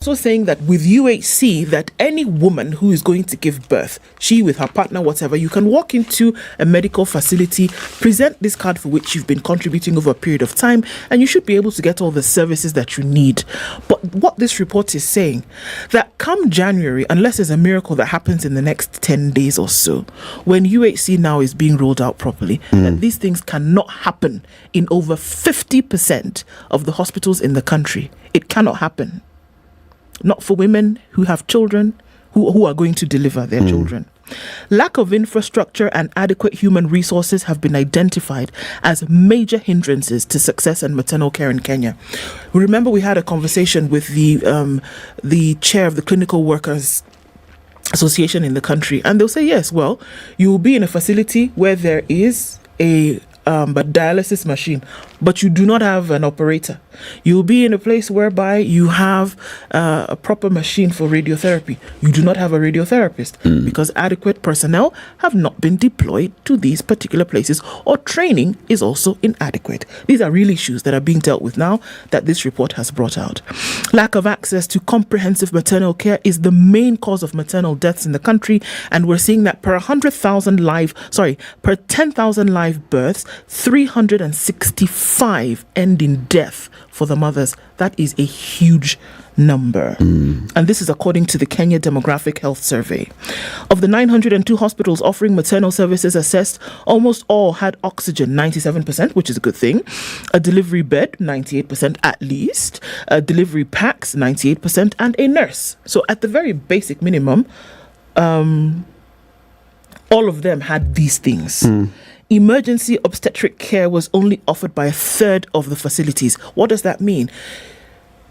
also saying that with UHC, that any woman who is going to give birth, she with her partner, whatever, you can walk into a medical facility, present this card for which you've been contributing over a period of time, and you should be able to get all the services that you need. But what this report is saying, that come January, unless there's a miracle that happens in the next 10 days or so, when UHC now is being rolled out properly, that these things cannot happen in over 50% of the hospitals in the country. It cannot happen. Not for women who have children, who are going to deliver their children. Lack of infrastructure and adequate human resources have been identified as major hindrances to success in maternal care in Kenya. Remember, we had a conversation with the chair of the Clinical Workers Association in the country, and they'll say, yes, well, you will be in a facility where there is a dialysis machine, but you do not have an operator. You'll be in a place whereby you have a proper machine for radiotherapy. You do not have a radiotherapist because adequate personnel have not been deployed to these particular places, or training is also inadequate. These are real issues that are being dealt with now that this report has brought out. Lack of access to comprehensive maternal care is the main cause of maternal deaths in the country, and we're seeing that per 10,000 live births, 365 end in death for the mothers. That is a huge number. And this is according to the Kenya Demographic Health Survey. Of the 902 hospitals offering maternal services assessed, almost all had oxygen, 97%, which is a good thing. A delivery bed, 98% at least. A delivery packs, 98%, and a nurse. So at the very basic minimum, all of them had these things. Emergency obstetric care was only offered by a third of the facilities. What does that mean?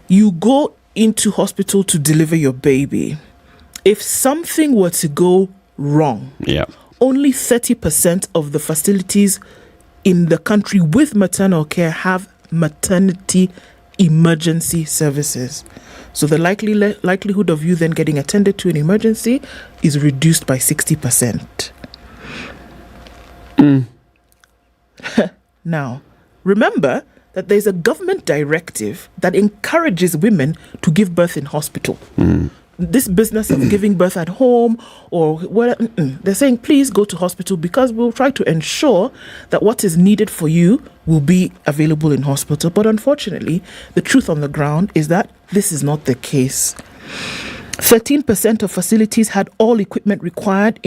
You go into hospital to deliver your baby. If something were to go wrong, only 30% of the facilities in the country with maternal care have maternity emergency services. So the likelihood of you then getting attended to an emergency is reduced by 60%. Now, remember that there's a government directive that encourages women to give birth in hospital. This business of giving birth at home or whatever, they're saying, please go to hospital because we'll try to ensure that what is needed for you will be available in hospital. But unfortunately, the truth on the ground is that this is not the case. 13% of facilities had all equipment required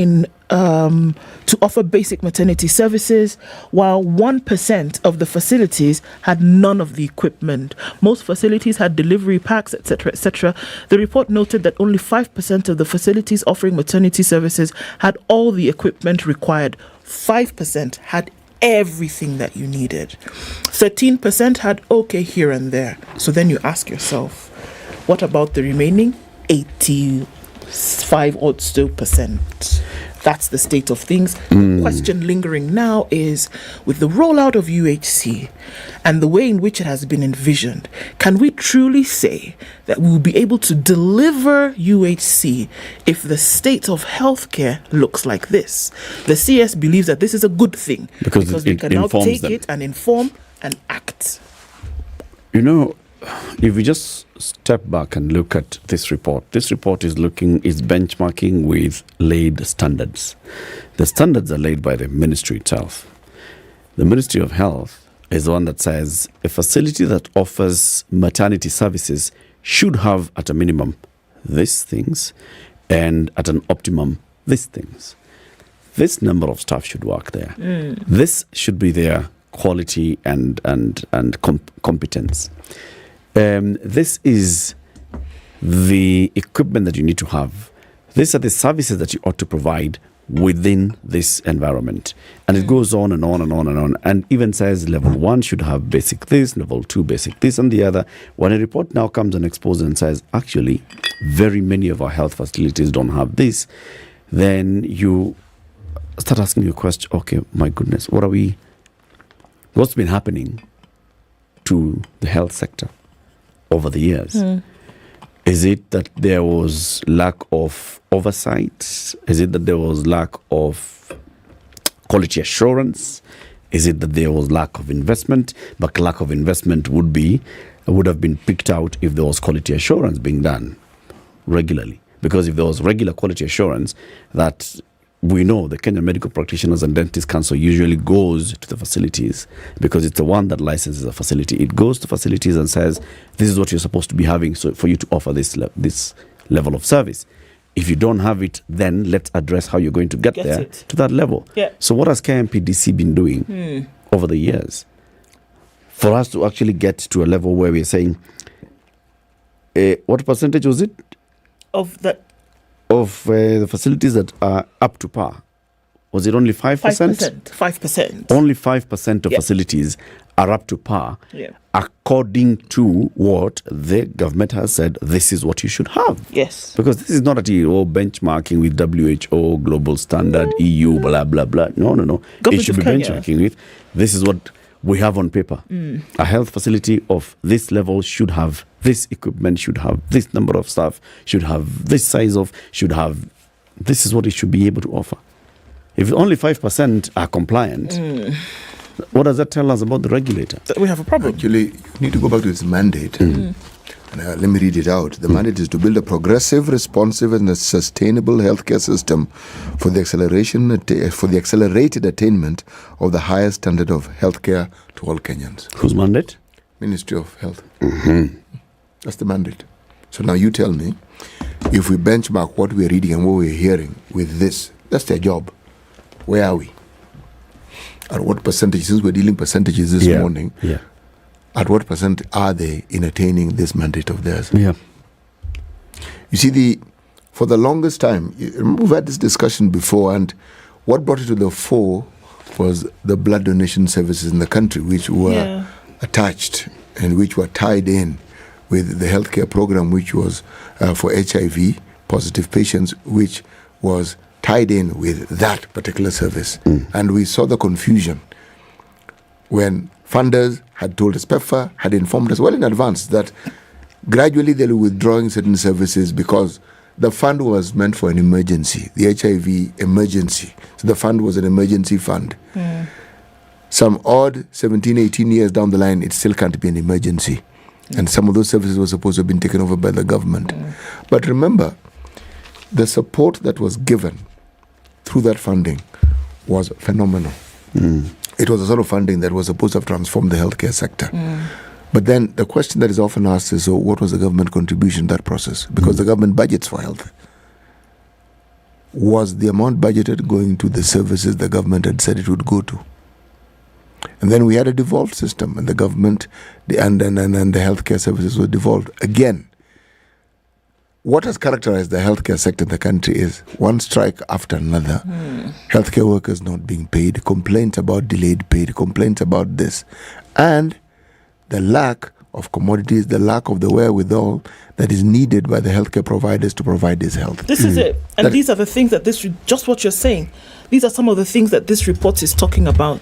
to offer basic maternity services, while 1% of the facilities had none of the equipment. Most facilities had delivery packs, etc., etc. The report noted that only 5% of the facilities offering maternity services had all the equipment required. 5% had everything that you needed. 13% had okay here and there. So then you ask yourself, what about the remaining 85 odd still percent? That's the state of things. The question lingering now is, with the rollout of UHC and the way in which it has been envisioned, can we truly say that we will be able to deliver UHC if the state of healthcare looks like this? The CS believes that this is a good thing because we can now take it and inform and act. You know, if we just step back and look at this report is benchmarking with laid standards. The standards are laid by the ministry itself. The Ministry of Health is the one that says a facility that offers maternity services should have at a minimum these things and at an optimum these things. This number of staff should work there. This should be their quality and competence. This is the equipment that you need to have. These are the services that you ought to provide within this environment. And it goes on and on and on and on. And even says level 1 should have basic this, level 2 basic this and the other. When a report now comes and exposes and says, actually, very many of our health facilities don't have this, then you start asking your question, okay, my goodness, what's been happening to the health sector over the years? Is it that there was lack of oversight? Is it that there was lack of quality assurance? Is it that there was lack of investment? But lack of investment would be would have been picked out if there was quality assurance being done regularly. Because if there was regular quality assurance, that we know the Kenyan Medical Practitioners and Dentists Council usually goes to the facilities, because it's the one that licenses a facility. It goes to facilities and says, this is what you're supposed to be having, so for you to offer this level of service. If you don't have it, then let's address how you're going to get there to that level. Yeah. So what has KMPDC been doing over the years for us to actually get to a level where we're saying, what percentage was it? Of that? Of the facilities that are up to par. Was it only 5%? 5%. Only 5% of facilities are up to par, according to what the government has said, this is what you should have. Yes. Because this is not at all benchmarking with WHO, global standard, EU, blah, blah, blah. No. It should be benchmarking with, this is what we have on paper. A health facility of this level should have this equipment, should have this number of staff, should have this size of, should have, this is what it should be able to offer. If only 5% are compliant, what does that tell us about the regulator? We have a problem. Actually, you need to go back to its mandate. And, let me read it out. The mandate is to build a progressive, responsive, and a sustainable healthcare system for the accelerated attainment of the highest standard of healthcare to all Kenyans. Whose mandate? Ministry of Health. That's the mandate. So now you tell me, if we benchmark what we're reading and what we're hearing with this, that's their job. Where are we? At what percentage, since we're dealing percentages this morning, at what percent are they in attaining this mandate of theirs? Yeah. You see, for the longest time, we've had this discussion before, and what brought it to the fore was the blood donation services in the country, which were attached and which were tied in with the healthcare program, which was for HIV positive patients, which was tied in with that particular service. And we saw the confusion when funders had told us, PEPFAR had informed us well in advance that gradually they were withdrawing certain services because the fund was meant for an emergency, the HIV emergency. So the fund was an emergency fund. Some odd 17, 18 years down the line, it still can't be an emergency. And some of those services were supposed to have been taken over by the government. But remember, the support that was given through that funding was phenomenal. It was a sort of funding that was supposed to have transformed the healthcare sector. But then the question that is often asked is, so what was the government contribution to that process? Because the government budgets for health. Was the amount budgeted going to the services the government had said it would go to? And then we had a devolved system, and the government and the healthcare services were devolved. Again, what has characterized the healthcare sector in the country is one strike after another. Healthcare workers not being paid, complaints about delayed pay, complaints about this, and the lack of commodities, the lack of the wherewithal that is needed by the healthcare providers to provide this health. This is it. And these are the things that just what you're saying. These are some of the things that this report is talking about,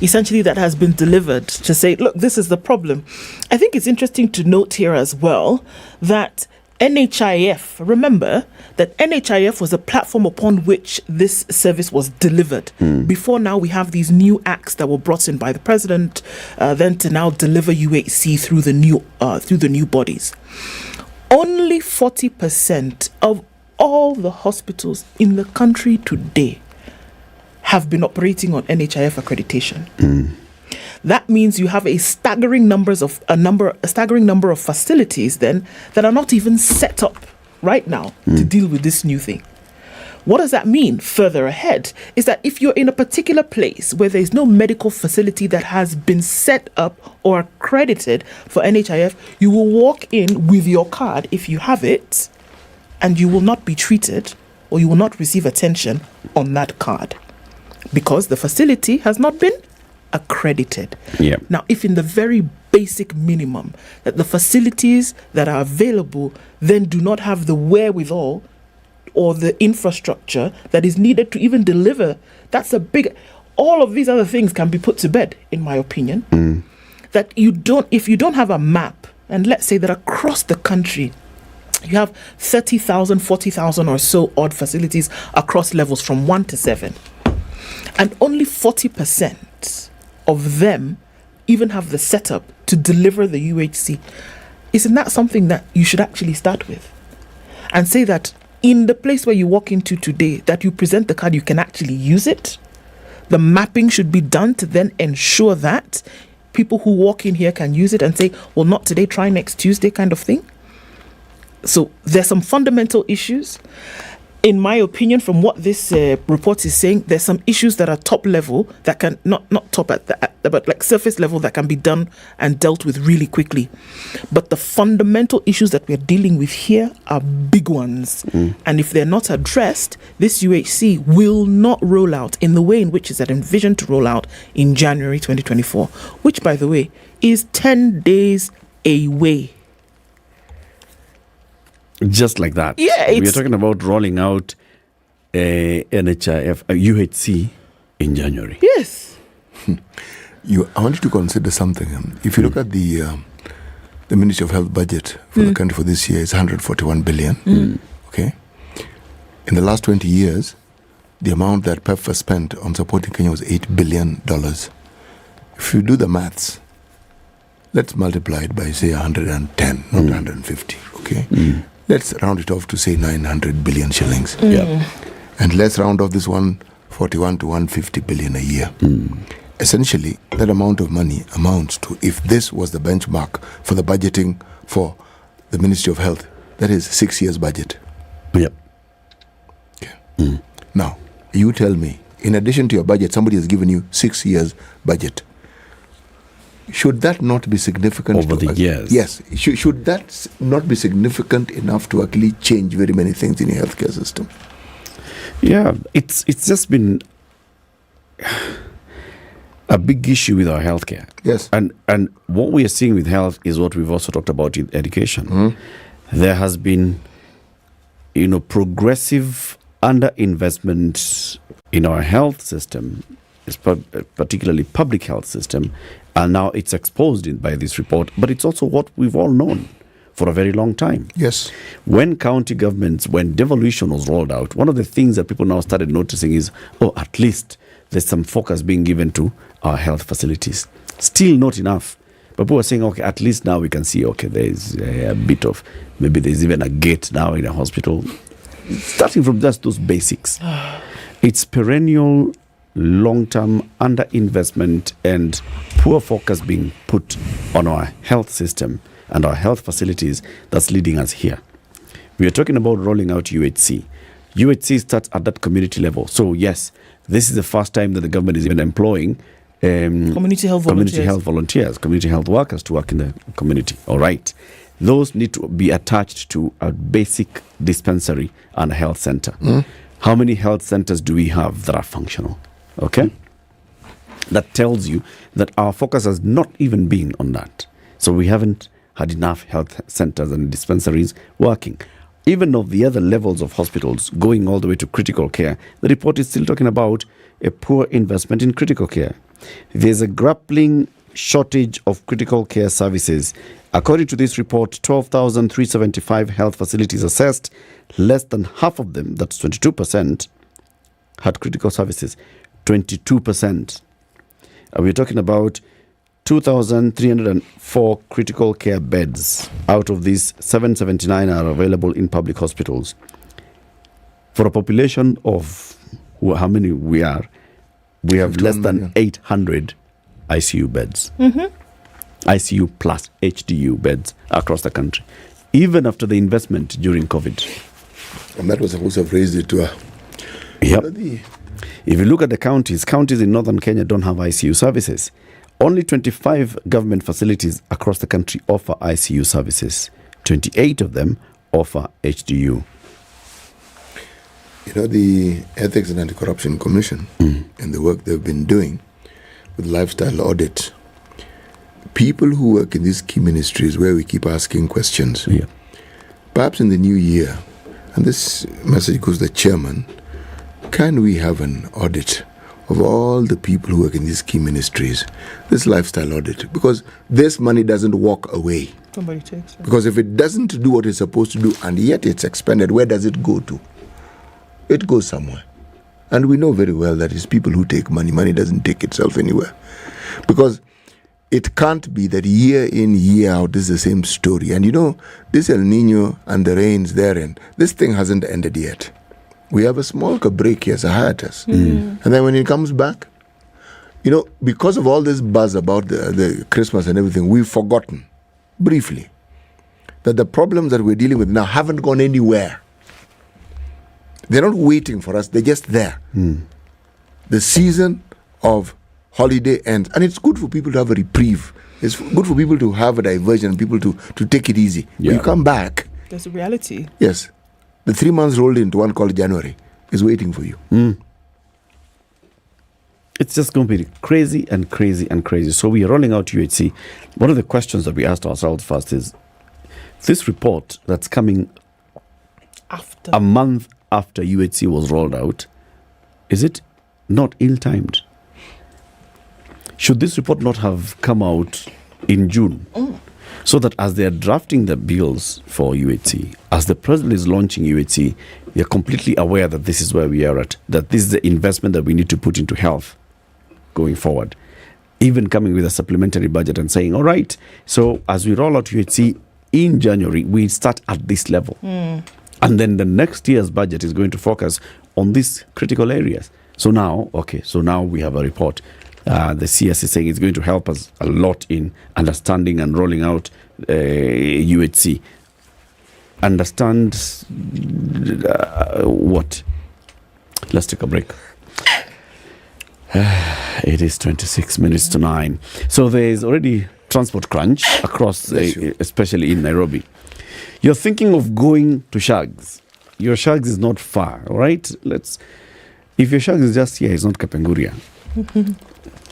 essentially that has been delivered to say, look, this is the problem. I think it's interesting to note here as well that NHIF, remember that NHIF was a platform upon which this service was delivered. Before now, we have these new acts that were brought in by the president, then to now deliver UHC through the new bodies. Only 40% of all the hospitals in the country today have been operating on NHIF accreditation. That means you have a staggering number of facilities then that are not even set up right now to deal with this new thing. What does that mean further ahead is that if you're in a particular place where there is no medical facility that has been set up or accredited for NHIF, you will walk in with your card if you have it, and you will not be treated or you will not receive attention on that card because the facility has not been accredited. Now, if in the very basic minimum that the facilities that are available then do not have the wherewithal or the infrastructure that is needed to even deliver, that's a big... All of these other things can be put to bed, in my opinion. That if you don't have a map, and let's say that across the country you have 30,000, 40,000 or so odd facilities across levels from 1 to 7, and only 40% of them even have the setup to deliver the UHC. Isn't that something that you should actually start with? And say that in the place where you walk into today, that you present the card, you can actually use it. The mapping should be done to then ensure that people who walk in here can use it and say, well, not today, try next Tuesday kind of thing. So there's some fundamental issues. In my opinion, from what this report is saying, there's some issues that are top level that can, not top but like surface level, that can be done and dealt with really quickly. But the fundamental issues that we're dealing with here are big ones. And if they're not addressed, this UHC will not roll out in the way in which it's envisioned to roll out in January 2024, which, by the way, is 10 days away. Just like that. Yeah, we are talking about rolling out a UHC in January. Yes. I want you to consider something. If you look at the Ministry of Health budget for the country for this year, it's 141 billion. Okay. In the last 20 years, the amount that PEPFAR spent on supporting Kenya was $8 billion. If you do the maths, let's multiply it by, say, 110, not 150. Okay. Let's round it off to, say, 900 billion shillings. Yeah. And let's round off this 141 to 150 billion a year. Essentially, that amount of money amounts to, if this was the benchmark for the budgeting for the Ministry of Health, that is 6 years budget. Yep. Okay. Now, you tell me, in addition to your budget, somebody has given you 6 years budget. Should that not be significant? Over the years? Yes. Should that not be significant enough to actually change very many things in your healthcare system? Yeah, it's just been a big issue with our healthcare. Yes. And what we are seeing with health is what we've also talked about in education. There has been, progressive underinvestment in our health system, particularly public health system, and now it's exposed by this report. But it's also what we've all known for a very long time. Yes. When county governments, when devolution was rolled out, one of the things that people now started noticing is, at least there's some focus being given to our health facilities. Still not enough. But people are saying, okay, at least now we can see, okay, there's a bit of, maybe there's even a gate now in a hospital. Starting from just those basics. It's perennial, long-term underinvestment and poor focus being put on our health system and our health facilities that's leading us here. We are talking about rolling out UHC. UHC starts at that community level. So yes, this is the first time that the government is even employing community health volunteers, community health workers to work in the community. All right. Those need to be attached to a basic dispensary and a health center. How many health centers do we have that are functional? Okay. That tells you that our focus has not even been on that. So we haven't had enough health centers and dispensaries working. Even of the other levels of hospitals going all the way to critical care, the report is still talking about a poor investment in critical care. There's a grappling shortage of critical care services. According to this report, 12,375 health facilities assessed, less than half of them, that's 22%, had critical services. 22%. We're talking about 2,304 critical care beds. Out of these, 779 are available in public hospitals. For a population of how many we are, we have less than 800 ICU beds. ICU plus HDU beds across the country, even after the investment during COVID. And that was supposed to have raised it to a... Yep. If you look at the counties in northern Kenya don't have ICU services. Only 25 government facilities across the country offer ICU services. 28 of them offer HDU. The Ethics and Anti-Corruption Commission and the work they've been doing with lifestyle audit, people who work in these key ministries where we keep asking questions, perhaps in the new year, and this message goes to the chairman, can we have an audit of all the people who work in these key ministries, this lifestyle audit? Because this money doesn't walk away. Somebody takes it. Because if it doesn't do what it's supposed to do and yet it's expended, where does it go to? It goes somewhere. And we know very well that it's people who take money. Money doesn't take itself anywhere. Because it can't be that year in, year out, this is the same story. And this El Nino and the rains therein, this thing hasn't ended yet. We have a small break here, as a hiatus. And then when it comes back, because of all this buzz about the Christmas and everything, we've forgotten, briefly, that the problems that we're dealing with now haven't gone anywhere. They're not waiting for us, they're just there. The season of holiday ends, and it's good for people to have a reprieve. It's good for people to have a diversion, people to take it easy. When you come back, there's a reality. Yes. The 3 months rolled into one called January is waiting for you. It's just going to be crazy and crazy and crazy. So we are rolling out UHC. One of the questions that we asked ourselves first is, this report that's coming After. a month after UHC was rolled out, is it not ill-timed? Should this report not have come out in June? So that as they are drafting the bills for UHC, as the president is launching UHC, they are completely aware that this is where we are at, that this is the investment that we need to put into health going forward. Even coming with a supplementary budget and saying, all right, so as we roll out UHC in January, we start at this level. And then the next year's budget is going to focus on these critical areas. So now we have a report. The CS is saying it's going to help us a lot in understanding and rolling out UHC. Understand what? Let's take a break. It is 26 minutes to 9. So there is already transport crunch across, especially in Nairobi. You're thinking of going to Shags. Your Shags is not far, all right? If your Shags is just here, it's not Kapenguria.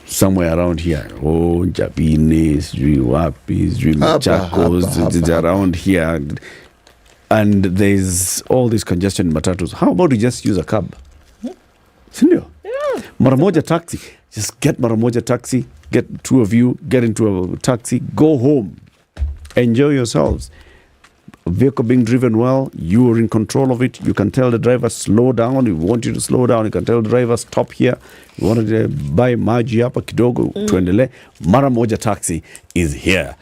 Somewhere around here. Oh, Jabini, Wapi, Machakos, it's around here. And there's all this congestion in Matatus. How about you just use a cab? Sindio? Yeah. Maramoja taxi. Just get Maramoja taxi, get 2 of you, get into a taxi, go home. Enjoy yourselves. Vehicle being driven well, you are in control of it. You can tell the driver, slow down. If you want you to slow down, you can tell the driver, stop here. You want to buy Marja hapa kidogo, tuendele. Maramoja taxi is here.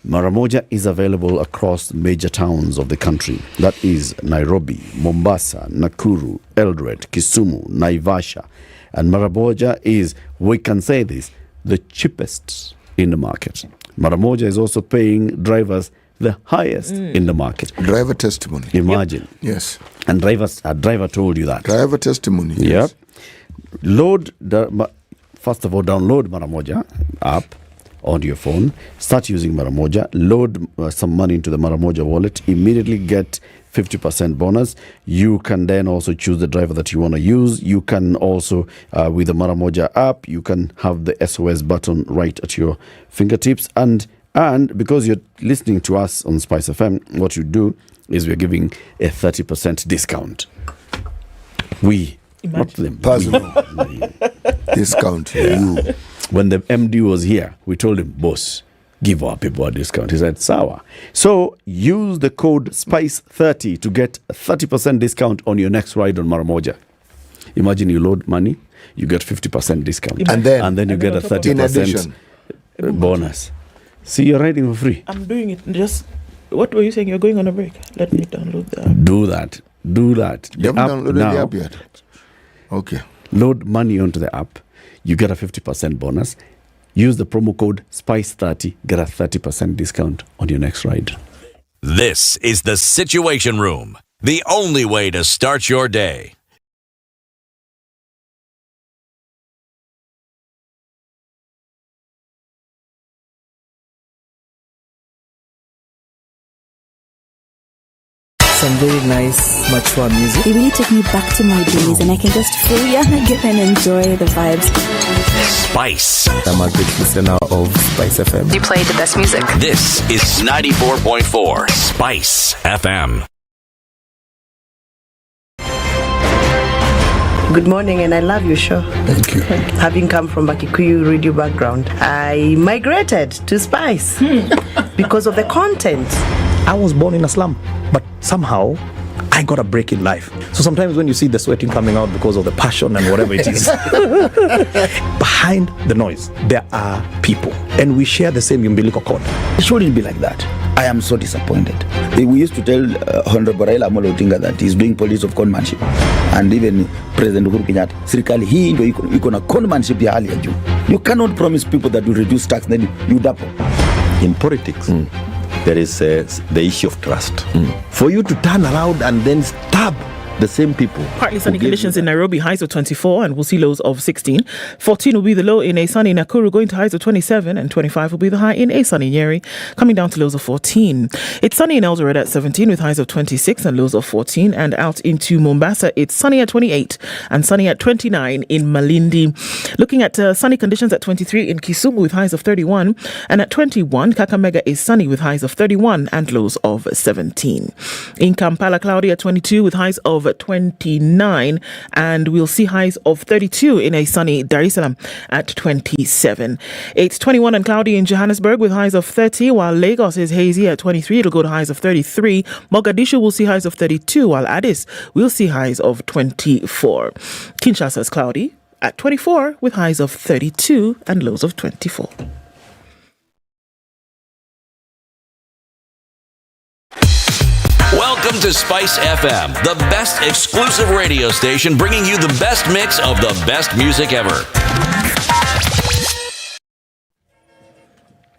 Maramoja is available across major towns of the country. That is Nairobi, Mombasa, Nakuru, Eldoret, Kisumu, Naivasha. And Maramoja is, we can say this, the cheapest in the market. Maramoja is also paying drivers the highest in the market. Driver testimony. Imagine. Yes. And a driver told you that. Driver testimony. Yes. First of all, download Maramoja app on your phone. Start using Maramoja. Load some money into the Maramoja wallet. Immediately get 50% bonus. You can then also choose the driver that you want to use. You can also, with the Maramoja app, you can have the SOS button right at your fingertips. And because you're listening to us on SpiceFM, what you do is we're giving a 30% discount. Not them. Discount to you. When the MD was here, we told him, boss, give our people a discount. He said, sawa. So use the code SPICE30 to get a 30% discount on your next ride on Maramoja. Imagine you load money, you get 50% discount. And then you get a 30% bonus. See, you're riding for free. I'm doing it. What were you saying? You're going on a break. Let me download the app. Do that. You haven't downloaded the app yet? Okay. Load money onto the app. You get a 50% bonus. Use the promo code SPICE30. Get a 30% discount on your next ride. This is the Situation Room. The only way to start your day. Some very nice, mature music. They really take me back to my days, and I can just feel young again and enjoy the vibes. Spice. I'm a great listener of SpiceFM. You play the best music. This is 94.4 Spice FM. Good morning, and I love your show. Thank you. Having come from a Kikuyu radio background, I migrated to Spice because of the content. I was born in a slum, but somehow I got a break in life. So sometimes when you see the sweating coming out because of the passion and whatever it is, behind the noise, there are people. And we share the same umbilical cord. It shouldn't be like that. I am so disappointed. We used to tell Honorable Raila Amolo Odinga that he's doing politics of conmanship. And even President Uhuru Kenyatta, serikali hii ndio iko na conmanship ya hali ya juu. You cannot promise people that you reduce tax, then you double. In politics, there is the issue of trust. For you to turn around and then stab the same people. Partly sunny conditions in Nairobi, highs of 24, and we'll see lows of 16. 14 will be the low in a sunny Nakuru, going to highs of 27, and 25 will be the high in a sunny Nyeri, coming down to lows of 14. It's sunny in Eldoret at 17, with highs of 26 and lows of 14. And out into Mombasa, it's sunny at 28 and sunny at 29 in Malindi. Looking at sunny conditions at 23 in Kisumu, with highs of 31, and at 21, Kakamega is sunny with highs of 31 and lows of 17. In Kampala, cloudy at 22, with highs of 29, and we'll see highs of 32 in a sunny Dar es Salaam at 27. It's 21 and cloudy in Johannesburg with highs of 30, while Lagos is hazy at 23. It'll go to highs of 33. Mogadishu will see highs of 32, while Addis will see highs of 24. Kinshasa is cloudy at 24 with highs of 32 and lows of 24. Welcome to Spice FM, the best exclusive radio station bringing you the best mix of the best music ever.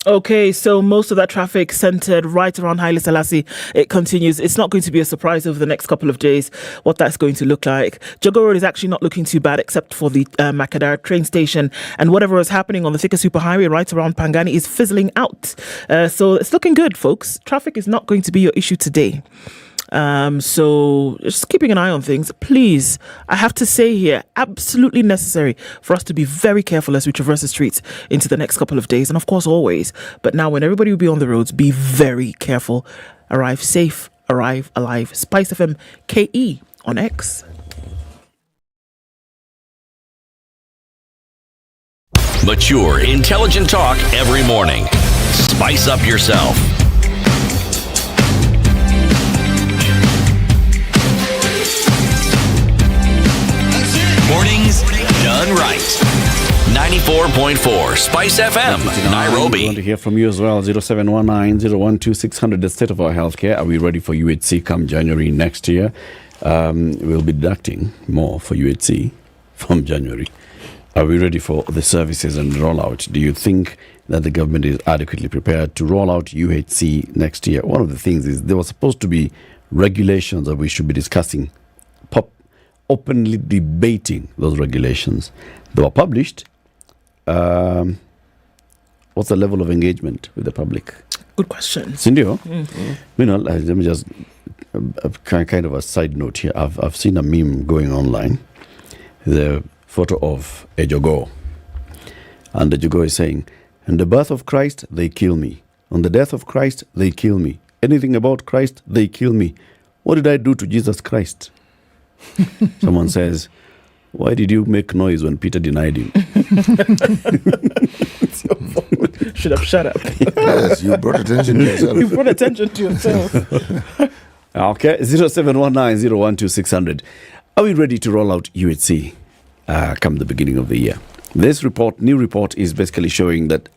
Okay, so most of that traffic centered right around Haile Selassie. It continues. It's not going to be a surprise over the next couple of days what that's going to look like. Jogo Road is actually not looking too bad except for the Makadara train station, and whatever is happening on the Thika Superhighway right around Pangani is fizzling out. So it's looking good, folks. Traffic is not going to be your issue today. So just keeping an eye on things. Please, I have to say here, absolutely necessary for us to be very careful as we traverse the streets into the next couple of days, and of course always. But now when everybody will be on the roads, be very careful. Arrive safe, arrive alive. SpiceFM KE on X. Mature, intelligent talk every morning. Spice up yourself. Mornings done right. 94.4 Spice FM, Nairobi. We want to hear from you as well. 0719-012-600. The state of our healthcare. Are we ready for UHC come January next year? We'll be deducting more for UHC from January. Are we ready for the services and rollout? Do you think that the government is adequately prepared to roll out UHC next year? One of the things is there was supposed to be regulations that we should be discussing, openly debating those regulations. They were published. What's the level of engagement with the public? Good question. Sindio? Let me just kind of a side note here. I've seen a meme going online. The photo of a Jogo, and the Jogo is saying, "On the birth of Christ, they kill me. On the death of Christ, they kill me. Anything about Christ, they kill me. What did I do to Jesus Christ?" Someone says, "Why did you make noise when Peter denied him?" Should have shut up. Yes, you brought attention to yourself. You brought attention to yourself. Okay, 0719-012-600. Are we ready to roll out UHC come the beginning of the year? This new report is basically showing that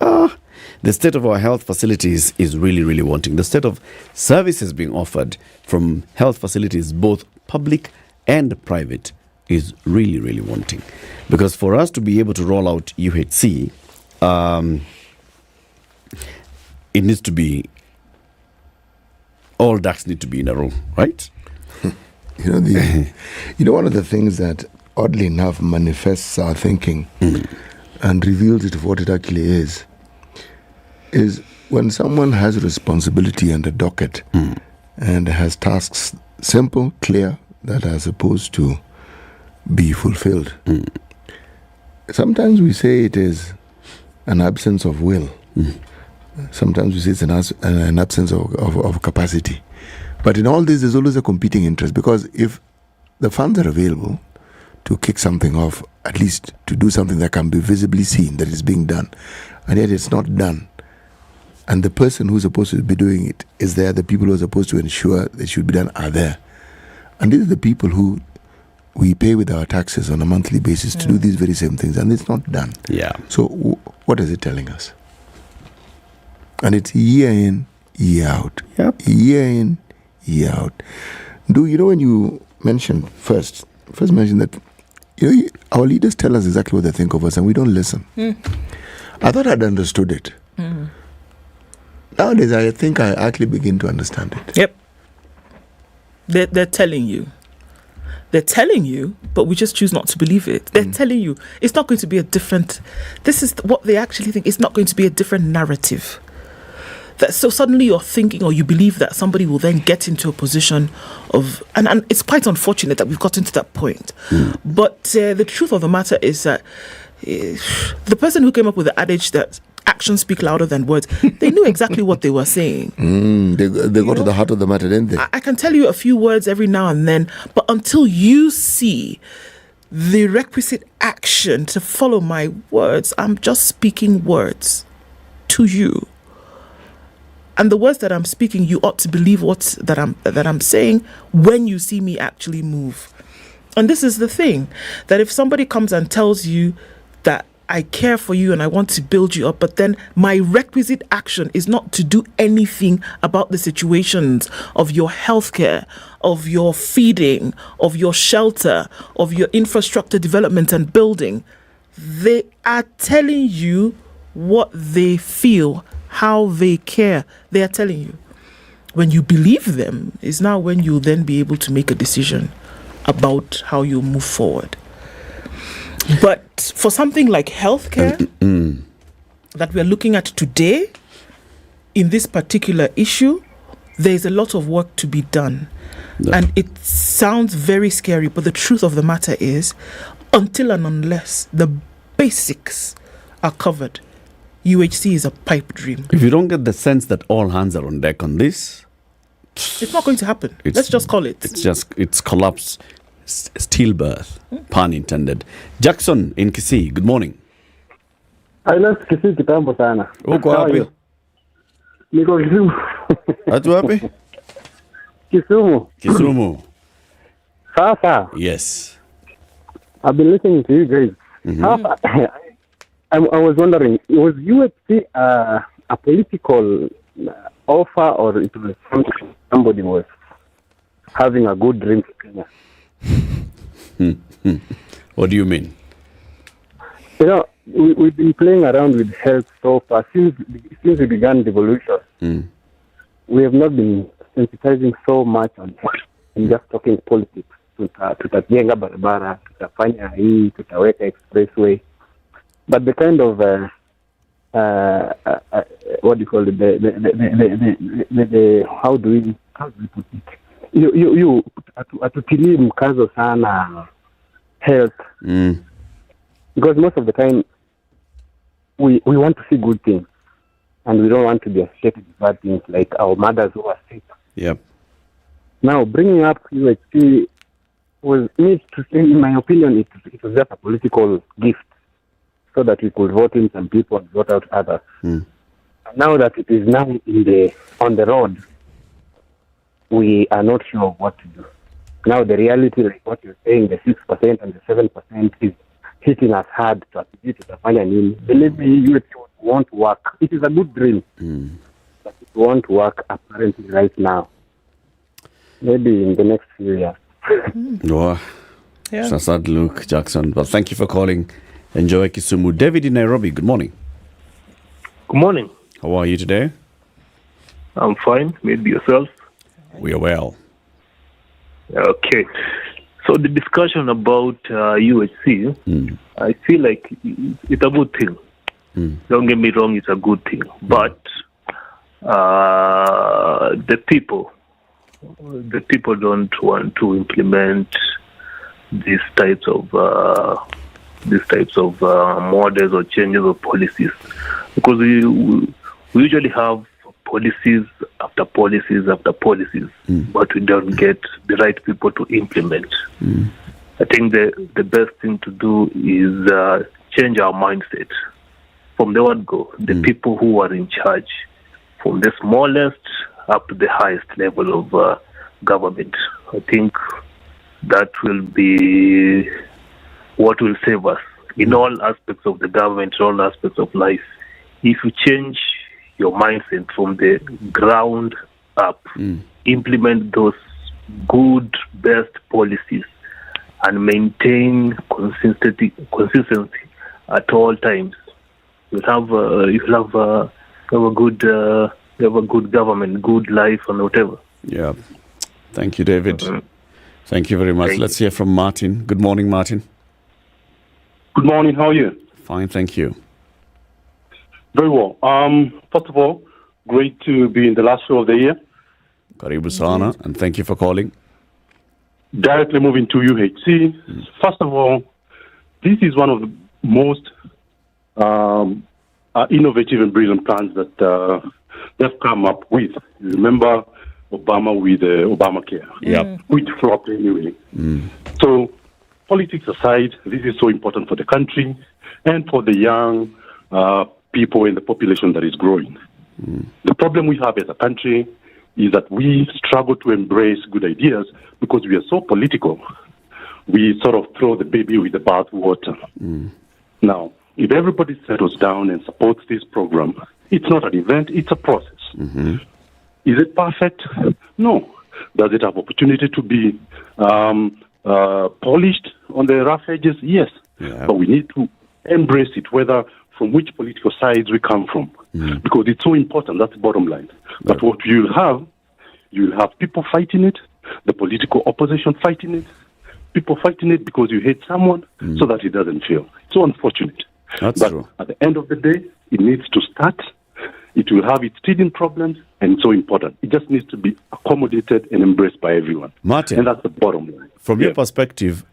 the state of our health facilities is really, really wanting. The state of services being offered from health facilities, both public and private, is really, really wanting. Because for us to be able to roll out UHC, it needs to be, all ducks need to be in a row, right? One of the things that oddly enough manifests our thinking and reveals it of what it actually is when someone has a responsibility and a docket and has tasks simple, clear, that are supposed to be fulfilled. Sometimes we say it is an absence of will. Sometimes we say it's an absence of capacity. But in all this, there's always a competing interest, because if the funds are available to kick something off, at least to do something that can be visibly seen that is being done, and yet it's not done, and the person who's supposed to be doing it is there, the people who are supposed to ensure that it should be done are there, And these are the people who we pay with our taxes on a monthly basis to do these very same things, and it's not done. Yeah. So what is it telling us? And it's year in, year out. Yep. Year in, year out. When you mentioned first mentioned that our leaders tell us exactly what they think of us and we don't listen. I thought I'd understood it. Nowadays, I think I actually begin to understand it. Yep. They're telling you. They're telling you, but we just choose not to believe it. They're telling you it's not going to be a different... This is what they actually think. It's not going to be a different narrative. So suddenly you're thinking or you believe that somebody will then get into a position of... And it's quite unfortunate that we've gotten to that point. But the truth of the matter is that the person who came up with the adage that actions speak louder than words, they knew exactly what they were saying. They got to the heart of the matter, didn't they? I can tell you a few words every now and then, but until you see the requisite action to follow my words, I'm just speaking words to you. And the words that I'm speaking, you ought to believe that I'm saying when you see me actually move. And this is the thing, that if somebody comes and tells you that I care for you and I want to build you up, but then my requisite action is not to do anything about the situations of your healthcare, of your feeding, of your shelter, of your infrastructure development and building, they are telling you what they feel, how they care. They are telling you. When you believe them is now when you'll then be able to make a decision about how you move forward. But for something like healthcare that we're looking at today, in this particular issue, there's a lot of work to be done. Yeah. And it sounds very scary, but the truth of the matter is, until and unless the basics are covered, UHC is a pipe dream. If you don't get the sense that all hands are on deck on this, it's not going to happen. Let's just call it. It's collapse. Stillbirth, pun intended. Jackson in Kisii, good morning. I left Kisii kitambo sana. Uko wapi? Niko Kisumu. Atu wapi? Kisumu. Sasa. Yes. I've been listening to you guys. I was wondering, was UHC a political offer, or it was somebody was having a good dream for Kenya? What do you mean? We've been playing around with health so far since we began devolution. We have not been sensitizing so much on health and just talking politics. Tutajenga barabara, tutafanya hii, tutaweka expressway. But the kind of what do you call it? The how do we put it? You atutilii mkazo sana health, because most of the time we want to see good things and we don't want to be associated with bad things, like our mothers who are sick. Yep. Now bringing up UHC in my opinion, it was just a political gift so that we could vote in some people and vote out others. Now that it is now on the road, we are not sure what to do. Now the reality, like what you're saying, the 6% and the 7% is hitting us hard to tutafanya nini. Believe me, it won't work. It is a good dream, but it won't work apparently right now. Maybe in the next few years. It's a sad look, Jackson. But thank you for calling. Enjoy Kisumu. David in Nairobi, good morning. Good morning. How are you today? I'm fine. Maybe yourself? We are well. Okay. So the discussion about UHC, I feel like it's a good thing. Don't get me wrong, it's a good thing. But the people don't want to implement these types of models or changes of policies, because we usually have policies after policies after policies, but we don't get the right people to implement. I think the best thing to do is change our mindset from the word go. The people who are in charge, from the smallest up to the highest level of government. I think that will be what will save us in all aspects of the government, in all aspects of life. If you change your mindset from the ground up, implement those good, best policies, and maintain consistency at all times, you'll have a good government, good life, and whatever. Yeah. Thank you, David. Thank you very much. Let's hear from Martin. Good morning, Martin. Good morning. How are you? Fine, thank you. Very well. First of all, great to be in the last show of the year. Karibu sana, and thank you for calling. Directly moving to UHC. First of all, this is one of the most innovative and brilliant plans that they've come up with. You remember Obama with Obamacare? Yep. Which flopped anyway. So, politics aside, this is so important for the country and for the young people in the population that is growing. The problem we have as a country is that we struggle to embrace good ideas because we are so political. We sort of throw the baby with the bathwater. Now, if everybody settles down and supports this program, it's not an event, it's a process. Is it perfect? No. Does it have opportunity to be polished on the rough edges? Yes. But we need to embrace it, whether from which political sides we come from, because it's so important. That's the bottom line. But what you'll have people fighting it, the political opposition fighting it, people fighting it because you hate someone so that it doesn't fail. It's so unfortunate. That's but true. At the end of the day, it needs to start. It will have its teething problems, and it's so important. It just needs to be accommodated and embraced by everyone. Martin, and that's the bottom line. From your perspective,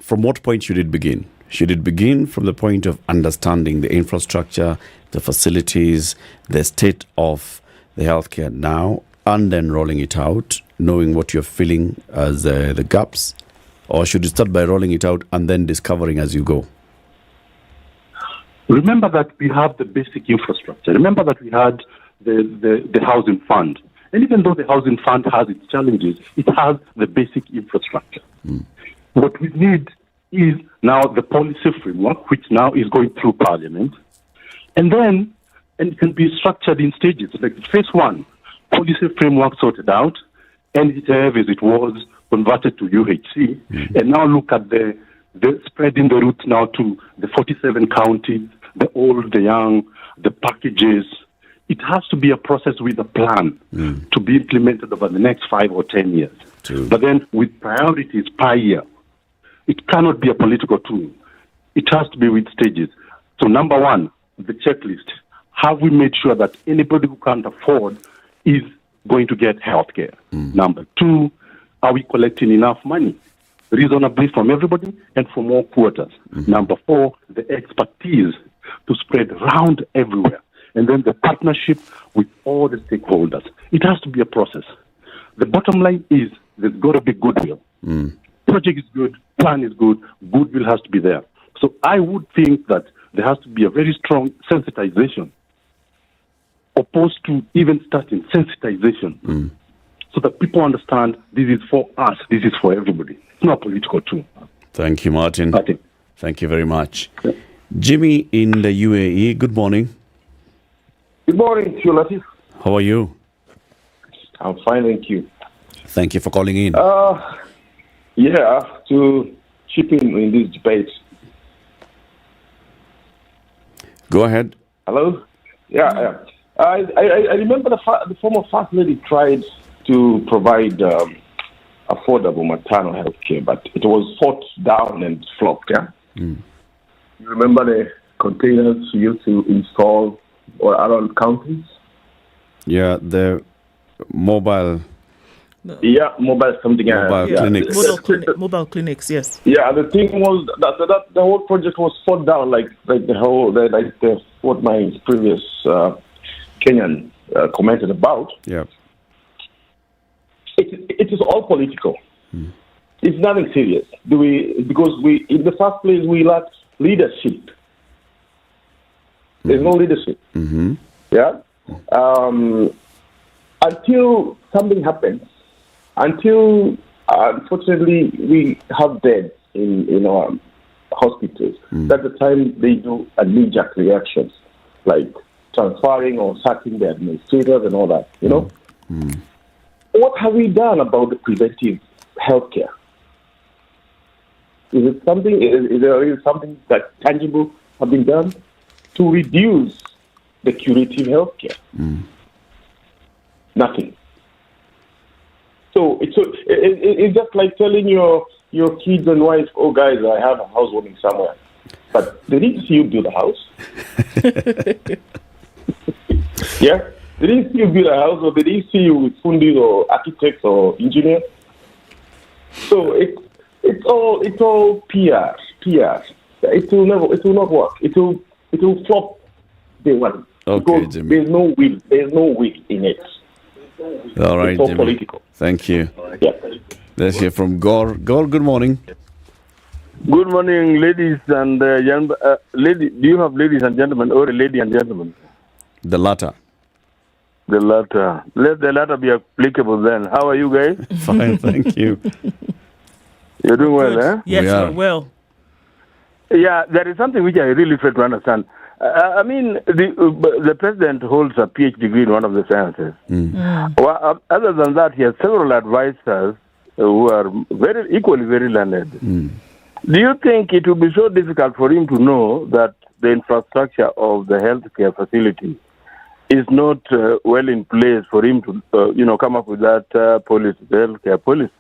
from what point should it begin? Should it begin from the point of understanding the infrastructure, the facilities, the state of the healthcare now, and then rolling it out, knowing what you're feeling as the gaps? Or should you start by rolling it out and then discovering as you go? Remember that we have the basic infrastructure. Remember that we had the housing fund. And even though the housing fund has its challenges, it has the basic infrastructure. What we need is now the policy framework, which now is going through Parliament. And it can be structured in stages. Like phase one, policy framework sorted out, NHF as it was converted to UHC, and now look at the spreading the route now to the 47 counties, the old, the young, the packages. It has to be a process with a plan to be implemented over the next 5 or 10 years. But then with priorities per year. It cannot be a political tool. It has to be with stages. So number one, the checklist. Have we made sure that anybody who can't afford is going to get health care? Number two, are we collecting enough money reasonably from everybody and from all quarters? Number four, the expertise to spread around everywhere. And then the partnership with all the stakeholders. It has to be a process. The bottom line is there's got to be goodwill. Project is good, plan is good, goodwill has to be there. So I would think that there has to be a very strong sensitization, opposed to even starting sensitization, so that people understand this is for us, this is for everybody. It's not political tool. Thank you, Martin. Thank you very much. Jimmy in the UAE, good morning. Good morning, Latif. How are you? I'm fine, thank you. Thank you for calling in. To chip in this debate. Go ahead. Hello? I remember the former First Lady tried to provide affordable maternal health care, but it was fought down and flopped, You remember the containers you used to install or around counties? Yeah, the mobile... mobile something. Clinics. Mobile clinics, yes. Yeah, the thing was that the whole project was fought down, like what my previous Kenyan commented about. Yeah, it is all political. It's nothing serious. Because we in the first place we lack leadership. There's no leadership. Yeah. Until something happens. Until Unfortunately, we have beds in our hospitals. That's the time they do a knee-jerk reactions, like transferring or sacking the administrators and all that, you know? What have we done about the preventive healthcare? Is there something that tangible have been done to reduce the curative healthcare? Nothing. So it's just like telling your kids and wife, "Oh, guys, I have a housewarming somewhere," but they didn't see you build a house. Yeah, they didn't see you build a house, or they didn't see you with fundis or architects or engineers. So it's all PR. It will not work. It will flop day one. Okay, because Jimmy. There's no will in it. All right, it's all Jimmy. political. Thank you. Yeah. Let's hear from Gore. Gore, good morning. Good morning, ladies and gentlemen. Do you have ladies and gentlemen or a lady and gentlemen? The latter. The latter. Let the latter be applicable then. How are you guys? Fine, thank you. You're doing well, eh? Yes, we're well. Yeah, there is something which I really fail to understand. I mean, the president holds a PhD degree in one of the sciences. Well, other than that, he has several advisors who are equally very learned. Do you think it would be so difficult for him to know that the infrastructure of the healthcare facility is not well in place for him to, come up with that policy, the healthcare policy?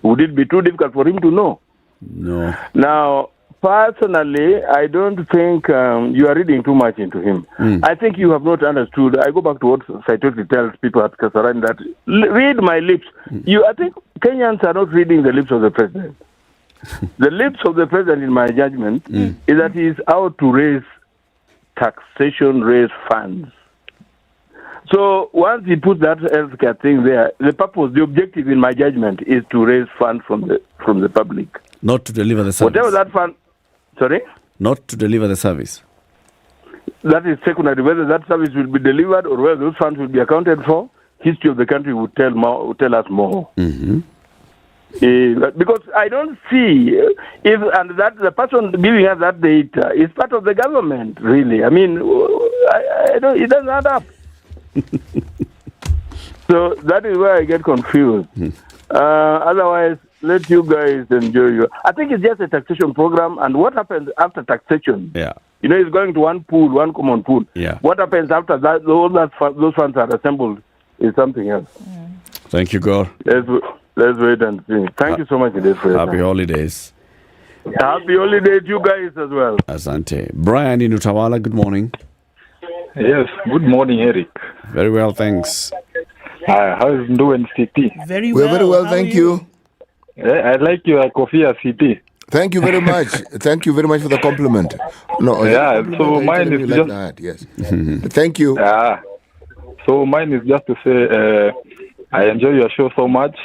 Would it be too difficult for him to know? No. Now, personally, I don't think you are reading too much into him. I think you have not understood. I go back to what Saitoti tells people at Kasarani that read my lips. I think Kenyans are not reading the lips of the president. The lips of the president, in my judgment, is that he is out to raise taxation, raise funds. So once he puts that healthcare thing there, the objective, in my judgment, is to raise funds from the public. Not to deliver the service. Whatever that fund. Sorry? Not to deliver the service. That is secondary. Whether that service will be delivered or whether those funds will be accounted for, history of the country will tell us more. Because I don't see that the person giving us that data is part of the government, really. I mean, it doesn't add up. So that is where I get confused. Otherwise, let you guys enjoy I think it's just a taxation program, and what happens after taxation? Yeah. It's going to one pool, one common pool. Yeah. What happens after that? Those funds are assembled is something else. Thank you, Gore. Let's wait and see. Thank you so much, Dave, for your Happy time. holidays. Happy holidays, you guys as well. Asante. Brian in Utawala, good morning. Yes, good morning, Eric. Very well, thanks. How is doing, CT? Very We're well. very well, How thank are you. I like your coffee, CT. Thank you very much. Thank you very much for the compliment. No, Yeah, compliment, so I mine tell is you just... like that, yes. Thank you. Yeah. So mine is just to say I enjoy your show so much.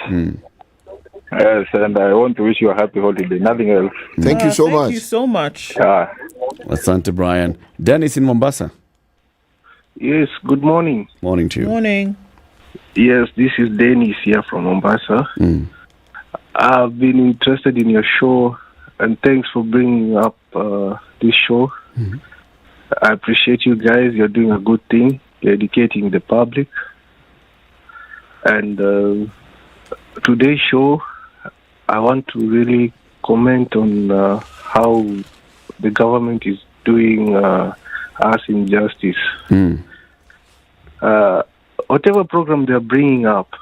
Yes, and I want to wish you a happy holiday. Nothing else. Thank you so much. Thank you so much. Asante, Brian. Dennis in Mombasa. Yes, good morning. Morning to you. Morning. Yes, this is Dennis here from Mombasa. I've been interested in your show, and thanks for bringing up this show. I appreciate you guys. You're doing a good thing. You're educating the public. And today's show, I want to really comment on how the government is doing us injustice. Whatever program they're bringing up,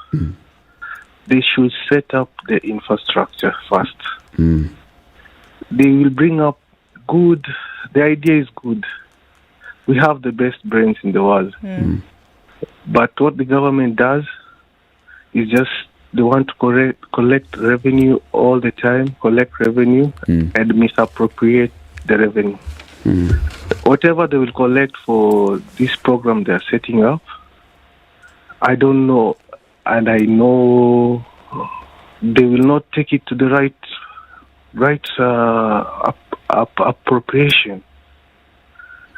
they should set up the infrastructure first. They will bring up good, the idea is good. We have the best brains in the world. But what the government does is just they want to collect revenue all the time, and misappropriate the revenue. Whatever they will collect for this program they're setting up, I don't know, and I know they will not take it to the right appropriation.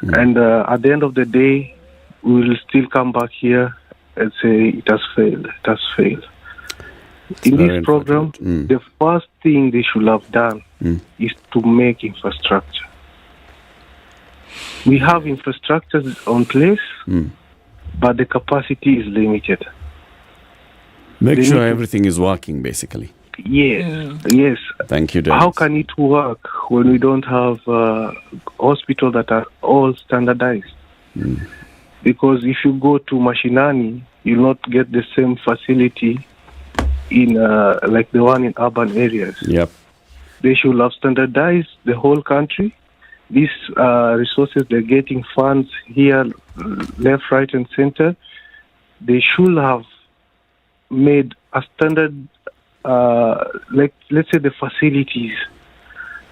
And at the end of the day, we will still come back here and say it has failed. in this program, the first thing they should have done is to make infrastructure. We have infrastructures on place, but the capacity is limited. Make sure everything is working, basically. Yes, yes. Thank you, Dennis. How can it work when we don't have hospitals that are all standardized? Because if you go to Mashinani, you'll not get the same facility in like the one in urban areas. Yep. They should have standardized the whole country. These resources, they're getting funds here, left, right, and center. They should have made a standard, like, let's say the facilities,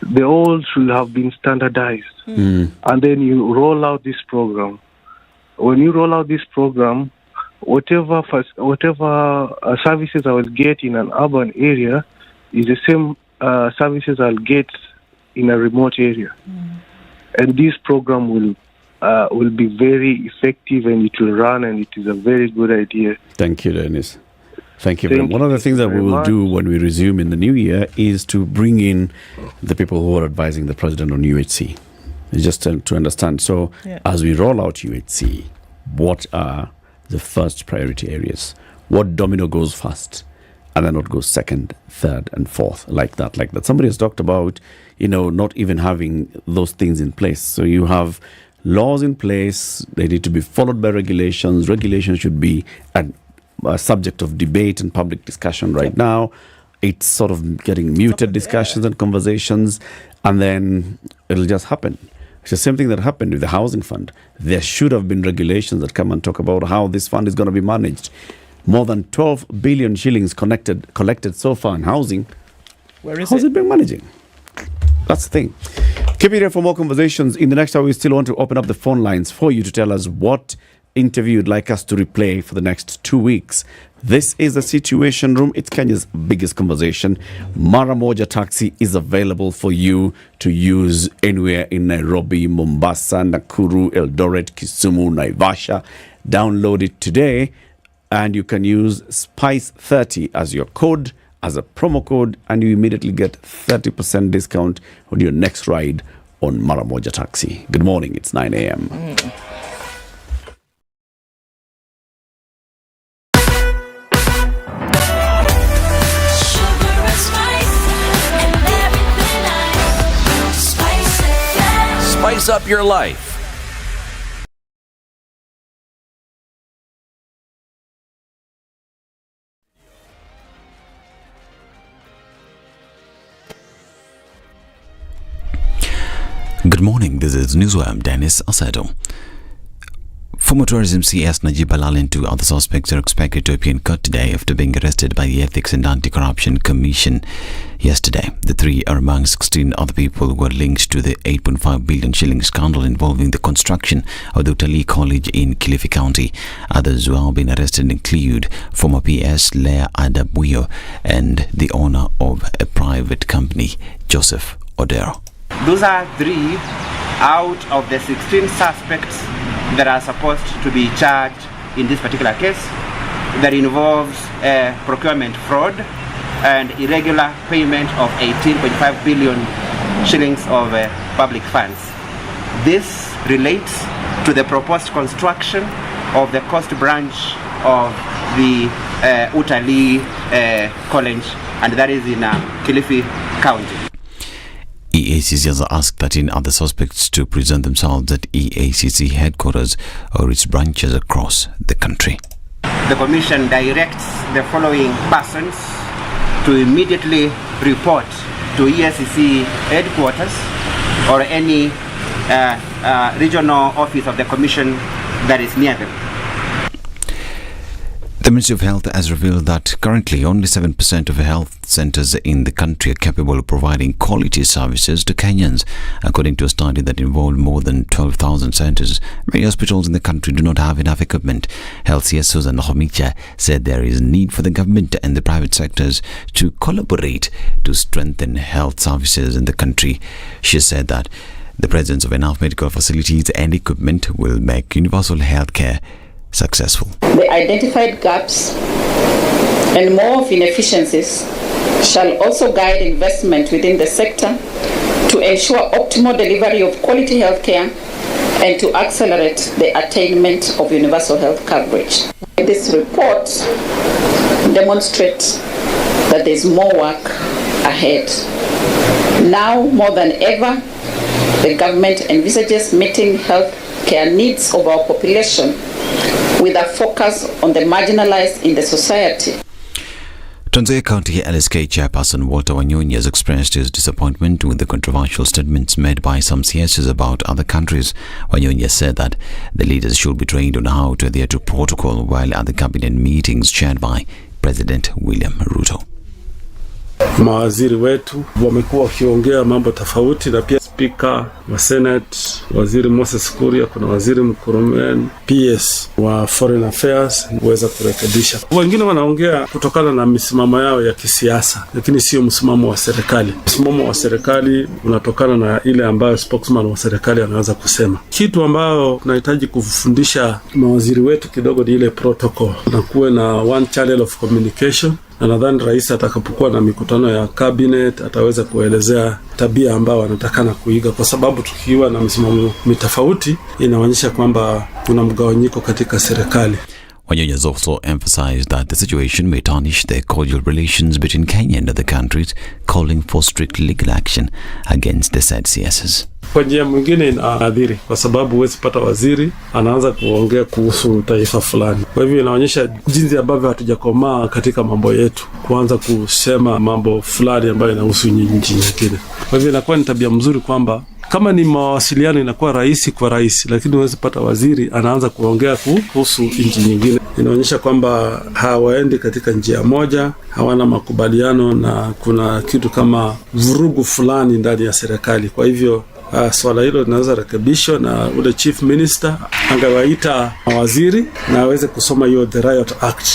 they all should have been standardized. And then you roll out this program. When you roll out this program, whatever services I will get in an urban area is the same services I'll get in a remote area. And this program will be very effective, and it will run, and it is a very good idea. Thank you, Dennis. Thank you. One of the things that we will do when we resume in the new year is to bring in the people who are advising the president on UHC. Just to understand. So as we roll out UHC, what are the first priority areas? What domino goes first? And then what goes second, third, and fourth, like that. Somebody has talked about, not even having those things in place. So you have laws in place. They need to be followed by regulations. Regulations should be a subject of debate and public discussion right now. It's sort of getting muted discussions and conversations, and then it'll just happen. It's the same thing that happened with the housing fund. There should have been regulations that come and talk about how this fund is going to be managed. More than 12 billion shillings collected so far in housing. Where is How's it been managing? That's the thing. Keep it here for more conversations. In the next hour, we still want to open up the phone lines for you to tell us what interview you'd like us to replay for the next 2 weeks. This is the Situation Room. It's Kenya's biggest conversation. Mara Moja Taxi is available for you to use anywhere in Nairobi, Mombasa, Nakuru, Eldoret, Kisumu, Naivasha. Download it today, and you can use SPICE30 as your code, as a promo code, and you immediately get 30% discount on your next ride on Mara Moja Taxi. Good morning. It's 9 a.m. Spice up your life. Good morning, this is Newswire. I'm Dennis Asedo. Former tourism CS Najib Balal and 2 other suspects are expected to appear in court today after being arrested by the Ethics and Anti-Corruption Commission yesterday. The 3 are among 16 other people who were linked to the 8.5 billion shilling scandal involving the construction of the Utalii College in Kilifi County. Others who have been arrested include former PS Leah Adabuyo and the owner of a private company, Joseph Odero. Those are 3 out of the 16 suspects that are supposed to be charged in this particular case that involves procurement fraud and irregular payment of 18.5 billion shillings of public funds. This relates to the proposed construction of the coast branch of the Utalii College, and that is in Kilifi County. EACC has asked 13 other suspects to present themselves at EACC headquarters or its branches across the country. The Commission directs the following persons to immediately report to EACC headquarters or any regional office of the Commission that is near them. The Ministry of Health has revealed that currently only 7% of health centres in the country are capable of providing quality services to Kenyans. According to a study that involved more than 12,000 centres, many hospitals in the country do not have enough equipment. Health CS Susan Homicha said there is need for the government and the private sectors to collaborate to strengthen health services in the country. She said that the presence of enough medical facilities and equipment will make universal health care successful. The identified gaps and more of inefficiencies shall also guide investment within the sector to ensure optimal delivery of quality healthcare and to accelerate the attainment of universal health coverage. This report demonstrates that there is more work ahead. Now more than ever, the government envisages meeting health care needs of our population with a focus on the marginalized in the society. Trans Nzoia County LSK Chairperson Walter Wanyonyi has expressed his disappointment with the controversial statements made by some CSs about other countries. Wanyonyi has said that the leaders should be trained on how to adhere to protocol while at the cabinet meetings chaired by President William Ruto. Mawaziri wetu wamekuwa wakiongea mambo tofauti, na pia Spika wa Senate, Waziri Moses Kuria, kuna Waziri Mkurumen, PS wa Foreign Affairs huweza kurekebisha. Wengine wanaongea kutokana na misimamo yao ya kisiasa, lakini sio msimamo wa serikali. Msimamo wa serikali unatokana na ile ambayo spokesman wa serikali anaweza kusema. Kitu ambayo tunahitaji kufundisha mawaziri wetu kidogo ni ile protocol, na kuwe na one channel of communication. Na nadhani rais atakapokuwa na mikutano ya cabinet ataweza kuelezea tabia ambayo anatakana kuiga, kwa sababu tukiwa na msimamo mitofauti inaonyesha kwamba kuna mgawanyiko katika serikali. Wanyonyi has also emphasized that the situation may tarnish the cordial relations between Kenya and other countries, calling for strict legal action against the said CSs. Kwa njia mwingine inaadhiri, kwa sababu huwezi pata waziri anaanza kuongea kuhusu taifa fulani. Kwa hivyo inaonyesha jinsi ambavyo hatujakomaa katika mambo yetu, kuanza kusema mambo fulani ambayo inahusu nchi nyingine. Kwa hivyo inakuwa ni tabia mzuri kwamba kama ni mawasiliano inakuwa rahisi kwa rais, lakini huwezi pata waziri anaanza kuongea kuhusu nchi nyingine. Inaonyesha kwamba hawaendi katika njia moja, hawana makubaliano, na kuna kitu kama vurugu fulani ndani ya serikali. Kwa hivyo swala hilo linaweza rekebishwa na ule chief minister angewaita mawaziri na aweze kusoma hiyo the Riot Act.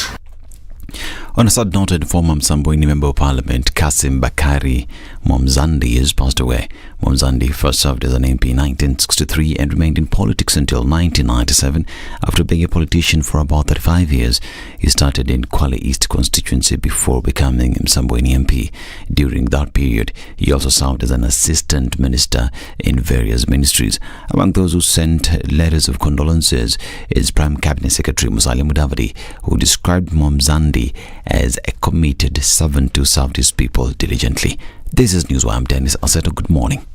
On a sad note, former Msambweni Member of Parliament Kasim Bakari Momzandi has passed away. Momzandi first served as an MP in 1963 and remained in politics until 1997. After being a politician for about 35 years, he started in Kwale East constituency before becoming Msambweni MP. During that period, he also served as an assistant minister in various ministries. Among those who sent letters of condolences is Prime Cabinet Secretary Musalia Mudavadi, who described Momzandi as a committed servant who served his people diligently. This is News. I'm Dennis Aseto. Good morning.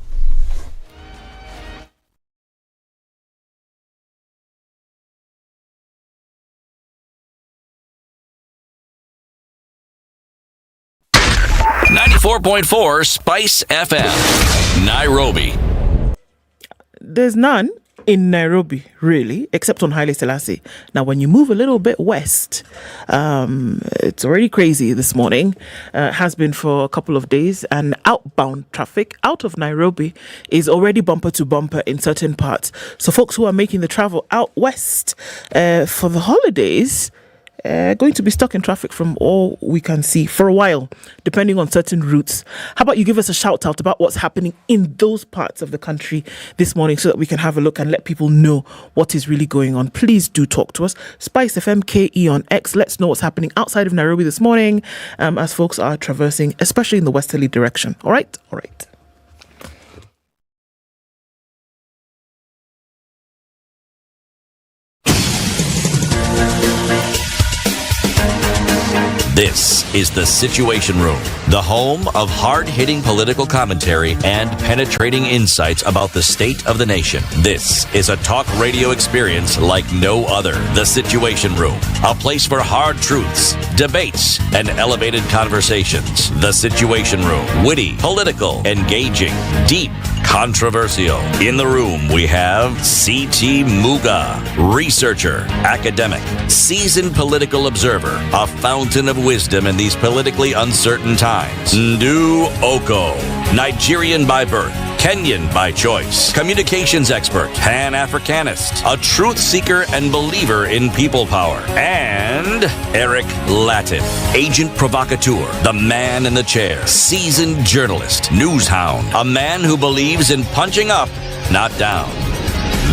.4 Spice FM, Nairobi. There's none in Nairobi, really, except on Haile Selassie. Now, when you move a little bit west, it's already crazy this morning. Has been for a couple of days, and outbound traffic out of Nairobi is already bumper to bumper in certain parts. So folks who are making the travel out west for the holidays, going to be stuck in traffic from all we can see for a while, depending on certain routes. How about you give us a shout out about what's happening in those parts of the country this morning so that we can have a look and let people know what is really going on. Please do talk to us. SpiceFM KE on X. Let's know what's happening outside of Nairobi this morning as folks are traversing, especially in the westerly direction. All right? All right. This is The Situation Room, the home of hard-hitting political commentary and penetrating insights about the state of the nation. This is a talk radio experience like no other. The Situation Room, a place for hard truths, debates, and elevated conversations. The Situation Room, witty, political, engaging, deep, controversial. In the room, we have C.T. Muga, researcher, academic, seasoned political observer, a fountain of wisdom in these politically uncertain times. Ndu Oko, Nigerian by birth, Kenyan by choice, communications expert, Pan-Africanist, a truth seeker and believer in people power, and Eric Latin, agent provocateur, the man in the chair, seasoned journalist, news hound, a man who believes in punching up, not down.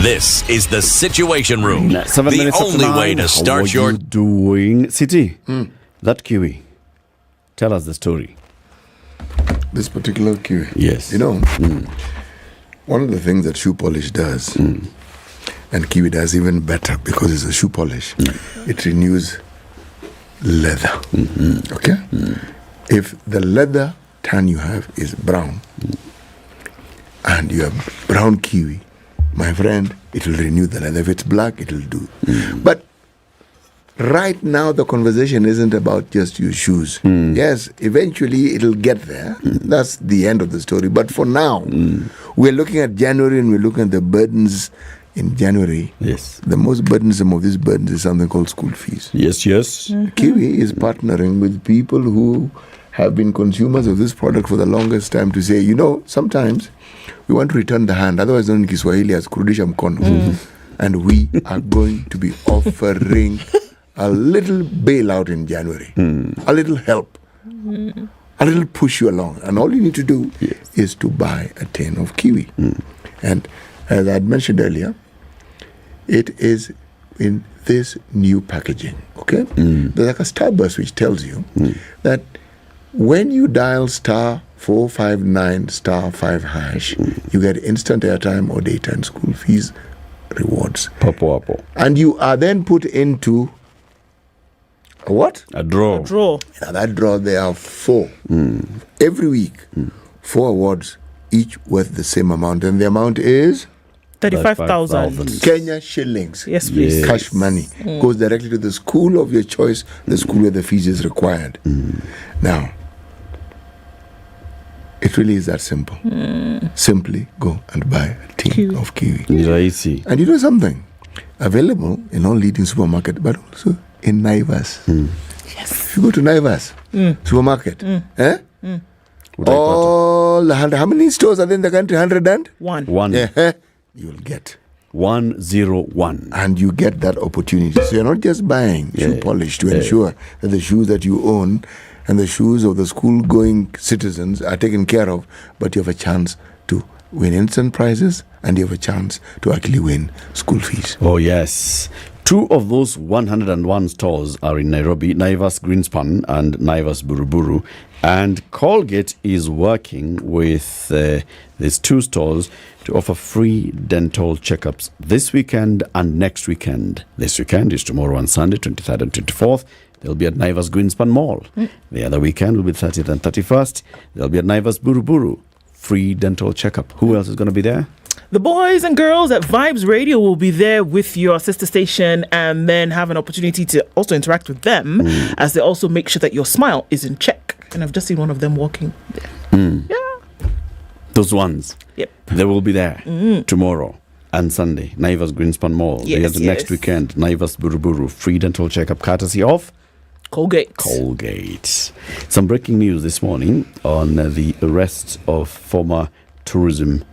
This is the Situation Room. 7 The minutes after only 9. way to start How are your you doing? City, that Kiwi. Tell us the story. This particular Kiwi. Yes. You know, one of the things that shoe polish does, and Kiwi does even better because it's a shoe polish, it renews leather. Okay? If the leather tan you have is brown, and you have brown Kiwi, my friend, it will renew the leather. If it's black, it will do. But right now, the conversation isn't about just your shoes. Yes, eventually it'll get there. That's the end of the story. But for now, we're looking at January and we're looking at the burdens in January. Yes. The most burdensome of these burdens is something called school fees. Yes. Kiwi is partnering with people who have been consumers of this product for the longest time to say, you know, sometimes we want to return the hand, otherwise known in Kiswahili as kurudisha mkono. And we are going to be offering a little bailout in January, a little help, a little push you along. And all you need to do is to buy a tin of Kiwi. And as I had mentioned earlier, it is in this new packaging, okay? There's like a starburst which tells you that when you dial star 459 star 5 hash, you get instant airtime or data and school fees rewards. Papo. And you are then put into a what? A draw. Now that draw, there are 4. Every week, 4 awards, each worth the same amount. And the amount is? 35,000 Kenya shillings. Yes, please. Cash money. Goes directly to the school of your choice, the school where the fees is required. Now, it really is that simple. Simply go and buy a tin of Kiwi. Rahisi. And you know something? Available in all leading supermarkets, but also in Naivas. Yes. If you go to Naivas supermarket, all the 100, how many stores are there in the country? 101. Yeah, you'll get 101. And you get that opportunity. So you're not just buying shoe polish to ensure that the shoes that you own and the shoes of the school-going citizens are taken care of, but you have a chance to win instant prizes and you have a chance to actually win school fees. Oh, yes. 2 of those 101 stores are in Nairobi, Naivas Greenspan and Naivas Buruburu. And Colgate is working with these 2 stores to offer free dental checkups this weekend and next weekend. This weekend is tomorrow and Sunday, 23rd and 24th. They'll be at Naivas Greenspan Mall. The other weekend will be 30th and 31st. They'll be at Naivas Buruburu. Free dental checkup. Who else is going to be there? The boys and girls at Vibes Radio will be there with your sister station and then have an opportunity to also interact with them as they also make sure that your smile is in check. And I've just seen one of them walking there. Yeah. Those ones. Yep. They will be there tomorrow and Sunday. Naivas Greenspan Mall. Yes, next weekend. Naivas Buruburu. Free dental checkup courtesy of Colgate. Some breaking news this morning on the arrest of former tourism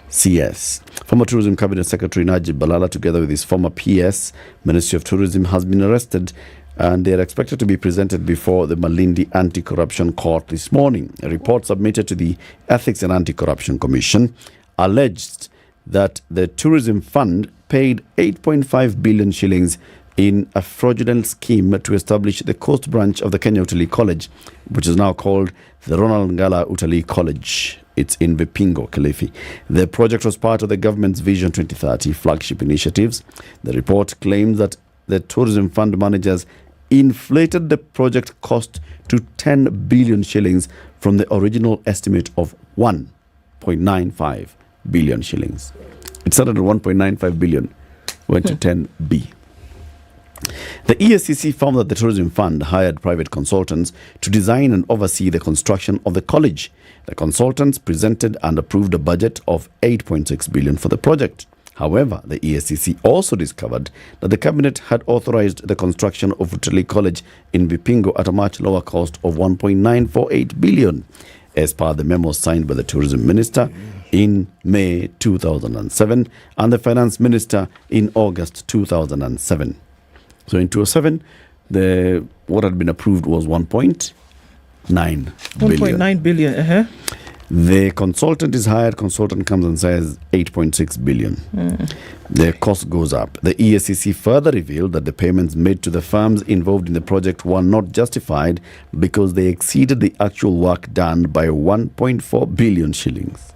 CS. Former Tourism Cabinet Secretary Najib Balala, together with his former PS, Ministry of Tourism, has been arrested and they are expected to be presented before the Malindi Anti-Corruption Court this morning. A report submitted to the Ethics and Anti-Corruption Commission alleged that the Tourism Fund paid 8.5 billion shillings in a fraudulent scheme to establish the coast branch of the Kenya Utalii College, which is now called the Ronald Ngala Utalii College. It's in Vipingo, Kilifi. The project was part of the government's Vision 2030 flagship initiatives. The report claims that the Tourism Fund managers inflated the project cost to 10 billion shillings from the original estimate of 1.95 billion shillings. It started at 1.95 billion, went to 10B. The ESCC found that the Tourism Fund hired private consultants to design and oversee the construction of the college. The consultants presented and approved a budget of 8.6 billion for the project. However, the ESCC also discovered that the cabinet had authorized the construction of Utalii College in Vipingo at a much lower cost of 1.948 billion, as per the memo signed by the Tourism Minister in May 2007 and the Finance Minister in August 2007. So in 2007, what had been approved was 1.9 billion. 1.9 billion, The consultant is hired. Consultant comes and says 8.6 billion. The cost goes up. The EACC further revealed that the payments made to the firms involved in the project were not justified because they exceeded the actual work done by 1.4 billion shillings.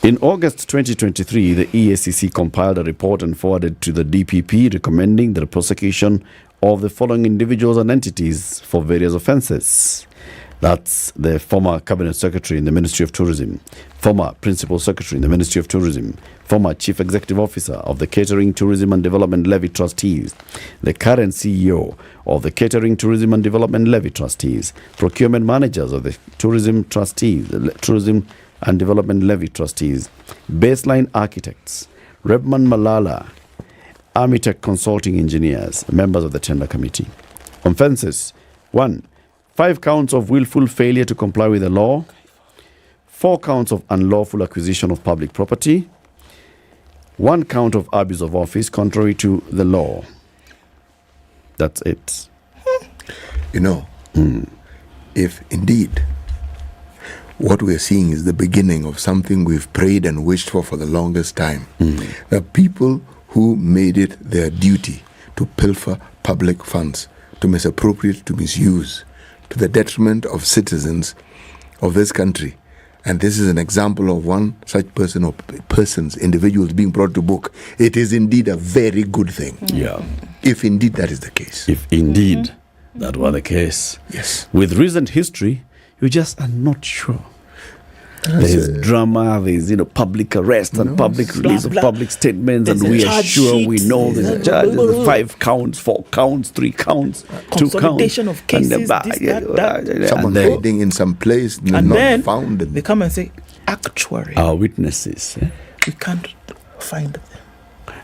In August 2023, the EACC compiled a report and forwarded to the DPP recommending the prosecution of the following individuals and entities for various offences. That's the former Cabinet Secretary in the Ministry of Tourism, former Principal Secretary in the Ministry of Tourism, former Chief Executive Officer of the Catering, Tourism and Development Levy Trustees, the current CEO of the Catering, Tourism and Development Levy Trustees, procurement managers of the Tourism Trustees, the Tourism and Development Levy Trustees, baseline architects, Rebman Malala, Armitech Consulting Engineers, members of the Tender Committee. Offences: 1. 5 counts of willful failure to comply with the law. 4 counts of unlawful acquisition of public property. 1 count of abuse of office contrary to the law. That's it. You know, if indeed what we're seeing is the beginning of something we've prayed and wished for the longest time, the people who made it their duty to pilfer public funds, to misappropriate, to misuse, to the detriment of citizens of this country. And this is an example of one such person or persons, individuals being brought to book. It is indeed a very good thing. Yeah. If indeed that is the case. If indeed that were the case. Yes. With recent history, you just are not sure. There's drama, there's public arrest and public release of public statements, and we are sure we know there's charges, 5 counts, 4 counts, 3 counts, 2 counts. Consolidation of cases, someone hiding in some place, and not then found. They come and say, actuary, our witnesses, we can't find them.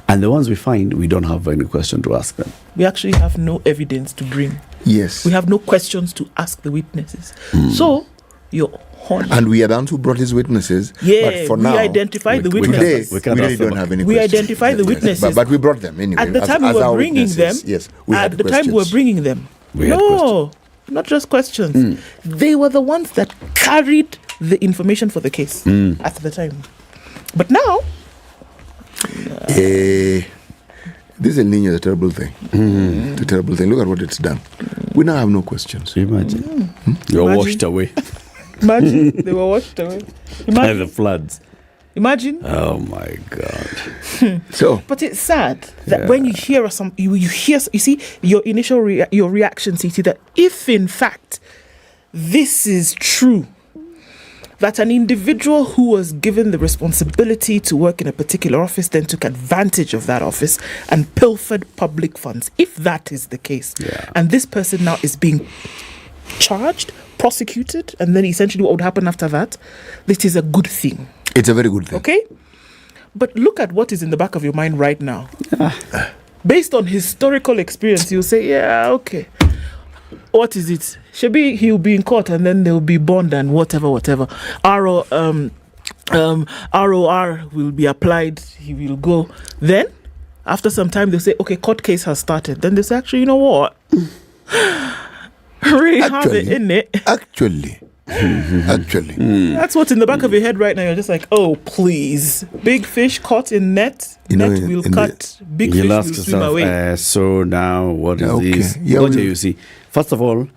And the ones we find, we don't have any question to ask them. We actually have no evidence to bring. Yes. We have no questions to ask the witnesses. So, you're honest. And we are the ones who brought his witnesses. Yeah, but for we now, identified the witnesses. We really don't have any questions. We identified the witnesses. But we brought them anyway. At the time we were bringing them, yes, at the time we were bringing them, no, not just questions. They were the ones that carried the information for the case at the time. But now, this El Nino is a terrible thing. It's a terrible thing. Look at what it's done. We now have no questions. Imagine. You're washed away. Imagine they were washed away. By the floods. Imagine. Oh my God. But it's sad that when you hear you see your initial your reaction, you see that if in fact this is true, that an individual who was given the responsibility to work in a particular office then took advantage of that office and pilfered public funds. If that is the case, and this person now is being charged, prosecuted, and then essentially what would happen after that, this is a good thing. It's a very good thing. Okay? But look at what is in the back of your mind right now. Based on historical experience, you'll say, yeah, okay. What is it? He'll be in court and then there'll be bond and whatever. ROR will be applied. He will go. Then, after some time, they'll say, okay, court case has started. Then they say, actually, you know what? Really have it in it. Actually. That's what's in the back of your head right now. You're just like, oh, please. Big fish caught in net. Net will cut. Big fish will swim away. So now, what is this? What do you see? First of all,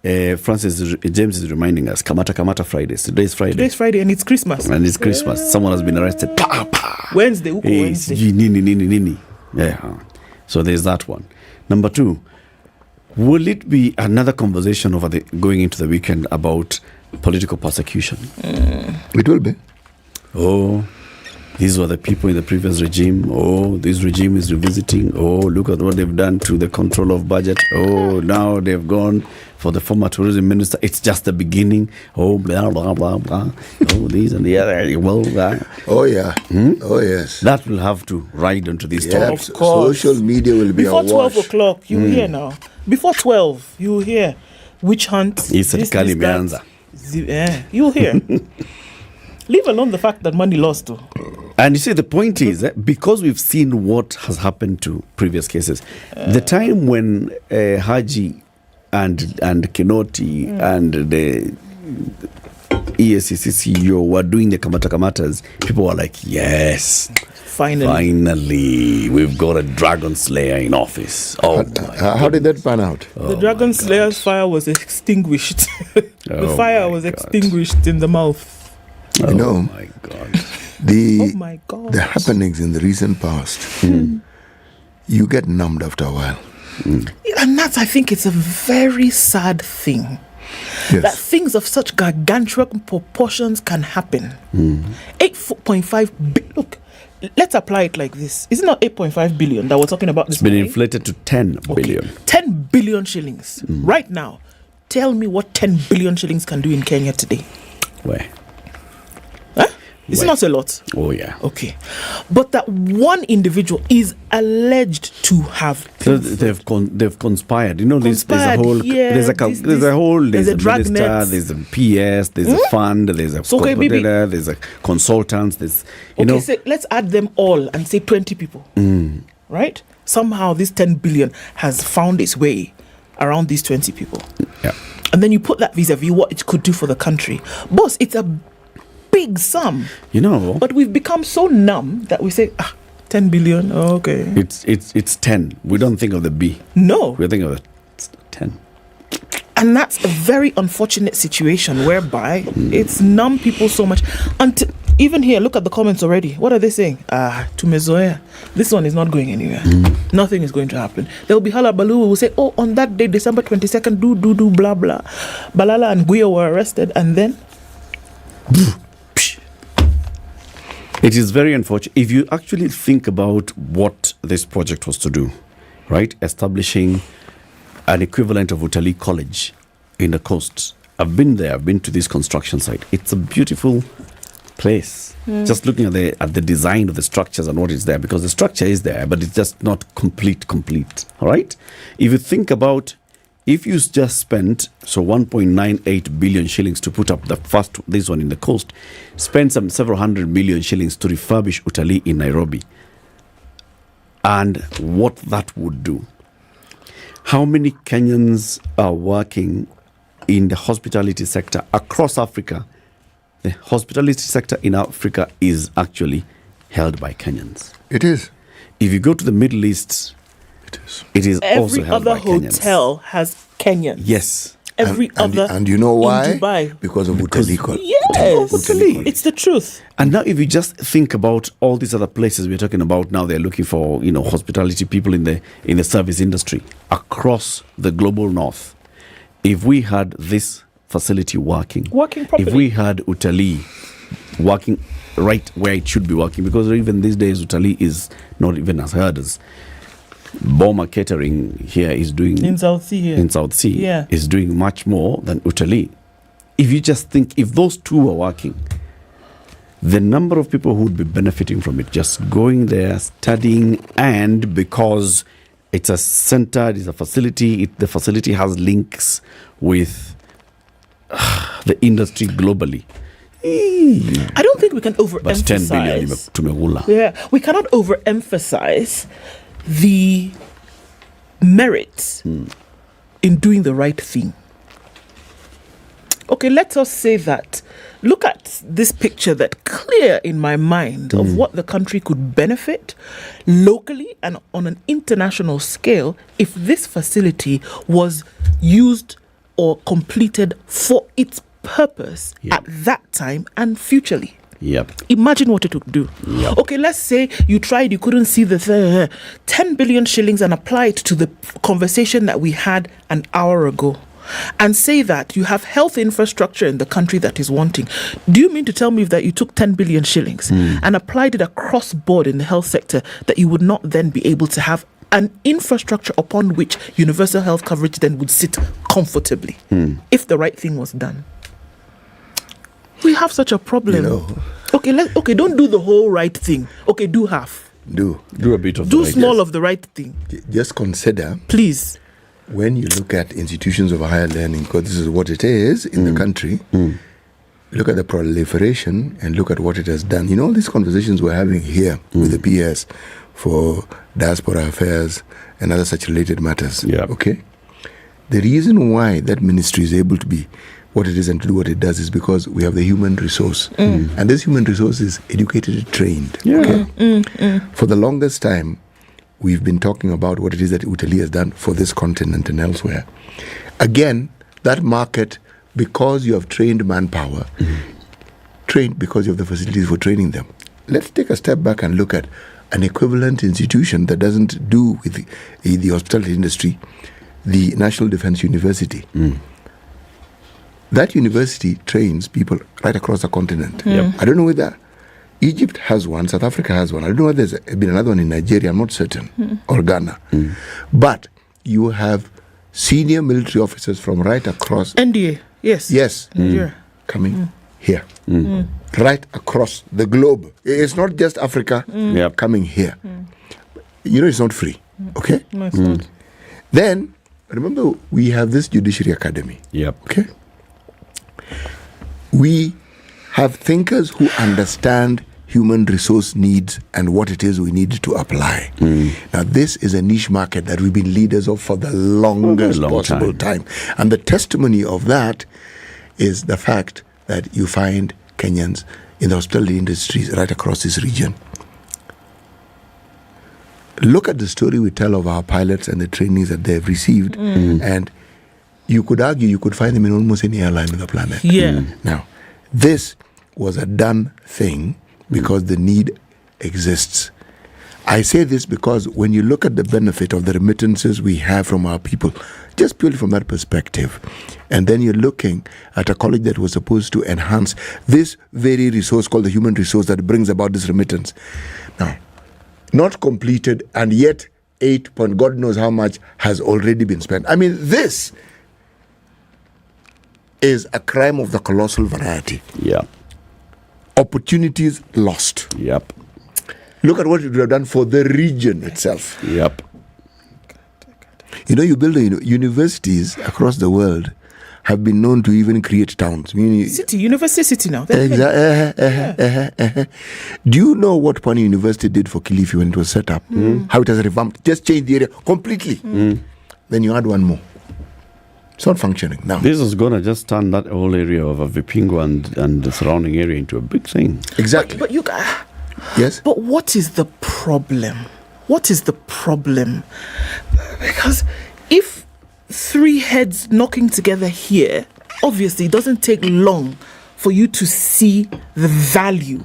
James is reminding us, Kamata Fridays. Today's Friday. And it's Christmas. Someone has been arrested. Wednesday. Wednesday. Yeah. So there's that one. Number 2, will it be another conversation going into the weekend about political persecution? It will be. Oh, these were the people in the previous regime. Oh, this regime is revisiting. Oh, look at what they've done to the control of budget. Oh, now they've gone for the former tourism minister. It's just the beginning. Oh, blah, blah, blah, blah. Oh, this and the other. Well, oh, yeah. Oh, yes. That will have to ride onto these topics. Of course. Social media will be before 12 o'clock, you hear now. Before 12, you hear witch hunt. You'll hear. Leave alone the fact that money lost too. And you see, the point is, because we've seen what has happened to previous cases, the time when Haji and Kinoti and EACC CEO were doing the Kamatas, people were like, yes, finally, we've got a dragon slayer in office. Oh, how did that pan out? The dragon slayer's fire was extinguished. The fire was extinguished in the mouth. You know, my God. The happenings in the recent past, you get numbed after a while. And that's, I think, it's a very sad thing. Yes. That things of such gargantuan proportions can happen. 8.5 billion. Look, let's apply it like this. Is it not 8.5 billion that we're talking about this It's been morning? inflated to 10 billion. 10 billion shillings. Right now, tell me what 10 billion shillings can do in Kenya today. Where? It's not a lot. Oh, yeah. Okay. But that one individual is alleged to have... So they've conspired. You know, there's a whole... Yeah, there's a dragnet. minister, there's a PS, there's a fund, there's a there's a consultants, there's... So let's add them all and say 20 people. Right? Somehow this 10 billion has found its way around these 20 people. Yeah. And then you put that vis-a-vis what it could do for the country. Boss, it's a big sum. You know. But we've become so numb that we say, 10 billion, okay. It's 10. We don't think of the B. No. We think of the 10. And that's a very unfortunate situation whereby it's numb people so much. Until even here, look at the comments already. What are they saying? Tumezoea. This one is not going anywhere. Nothing is going to happen. There will be hullabaloo. We will say, on that day, December 22nd, do, blah, blah. Balala and Guyo were arrested, and then... It is very unfortunate. If you actually think about what this project was to do, right? Establishing an equivalent of Utalii College in the coast. I've been there. I've been to this construction site. It's a beautiful place. Just looking at the design of the structures and what is there, because the structure is there, but it's just not complete. All right? If you think about, if you just spent 1.98 billion shillings to put up this one in the coast, spend some several hundred million shillings to refurbish Utalii in Nairobi, and what that would do. How many Kenyans are working in the hospitality sector across Africa? The hospitality sector in Africa is actually held by Kenyans. It is. If you go to the Middle East, it is also held by Kenyans. Every other hotel has Kenyans. Yes. And you know why? In Dubai. Because of Utalii. Yes. It's the truth. And now if you just think about all these other places we're talking about now, they're looking for, hospitality people in the service industry across the global north. If we had this facility working properly, if we had Utalii working right where it should be working, because even these days Utalii is not even as heard as Boma Catering here is doing in South Sea is doing much more than Utalii. If you just think, if those two are working, the number of people who would be benefiting from it, just going there, studying, and because it's a center, it's a facility, the facility has links with the industry globally. I don't think we can overemphasize. 10 billion. Yeah, we cannot overemphasize the merits in doing the right thing. Okay, let us say that. Look at this picture that clear in my mind of what the country could benefit locally and on an international scale if this facility was used or completed for its purpose at that time and futurely. Yep. Imagine what it would do. Yep. Okay, let's say you tried, you couldn't see the 10 billion shillings and apply it to the conversation that we had an hour ago. And say that you have health infrastructure in the country that is wanting. Do you mean to tell me that you took 10 billion shillings and applied it across board in the health sector, that you would not then be able to have an infrastructure upon which universal health coverage then would sit comfortably if the right thing was done? We have such a problem. Okay, don't do the whole right thing. Okay, do half. Do a bit of do small of the right thing. Just consider, please, when you look at institutions of higher learning, because this is what it is in the country, look at the proliferation and look at what it has done. All these conversations we're having here with the PS for diaspora affairs and other such related matters. Yeah. Okay? The reason why that ministry is able to be what it is and to do what it does is because we have the human resource. And this human resource is educated and trained. Okay? For the longest time, we've been talking about what it is that Italy has done for this continent and elsewhere. Again, that market, because you have trained manpower, trained because you have the facilities for training them. Let's take a step back and look at an equivalent institution that doesn't do with the hospitality industry, the National Defense University. That university trains people right across the continent. I don't know whether Egypt has one, South Africa has one. I don't know whether there's been another one in Nigeria, I'm not certain, or Ghana. But you have senior military officers from right across. NDA, yes. Yes. Coming here. Right across the globe. It's not just Africa coming here. You know, it's not free. Okay? No, it's not. Then, remember, we have this Judiciary Academy. Okay? We have thinkers who understand human resource needs and what it is we need to apply. Now, this is a niche market that we've been leaders of for the longest possible time. And the testimony of that is the fact that you find Kenyans in the hospitality industries right across this region. Look at the story we tell of our pilots and the trainings that they've received, and you could argue you could find them in almost any airline on the planet. Now, this was a done thing because the need exists. I say this because when you look at the benefit of the remittances we have from our people, just purely from that perspective, and then you're looking at a college that was supposed to enhance this very resource called the human resource that brings about this remittance. Now, not completed, and yet 8 point God knows how much has already been spent. I mean, this is a crime of the colossal variety. Opportunities lost. Look at what it would have done for the region itself. You know, you build universities across the world have been known to even create towns. University city now. Exactly. Do you know what Pwani University did for Kilifi when it was set up? How it has revamped, just changed the area completely. Then you add one more. It's not functioning now. This is going to just turn that whole area of Vipingo and the surrounding area into a big thing. Exactly. But you guys... Yes? But what is the problem? What is the problem? Because if three heads knocking together here, obviously it doesn't take long for you to see the value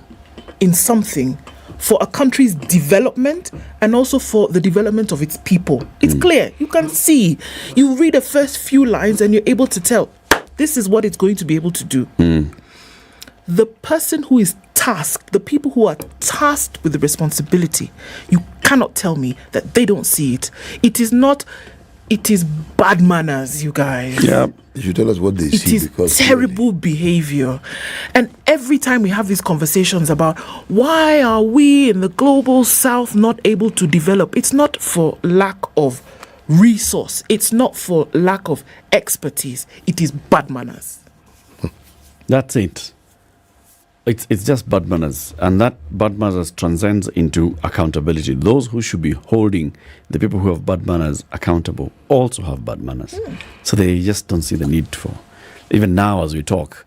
in something for a country's development and also for the development of its people. It's clear. You can see. You read the first few lines and you're able to tell this is what it's going to be able to do. The person who is tasked, the people who are tasked with the responsibility, you cannot tell me that they don't see it. It is bad manners, you guys. You should tell us what they see. It is terrible behavior. And every time we have these conversations about why are we in the global south not able to develop, it's not for lack of resource. It's not for lack of expertise. It is bad manners. That's it. It's just bad manners, and that bad manners transcends into accountability. Those who should be holding the people who have bad manners accountable also have bad manners. So they just don't see the need for. Even now as we talk,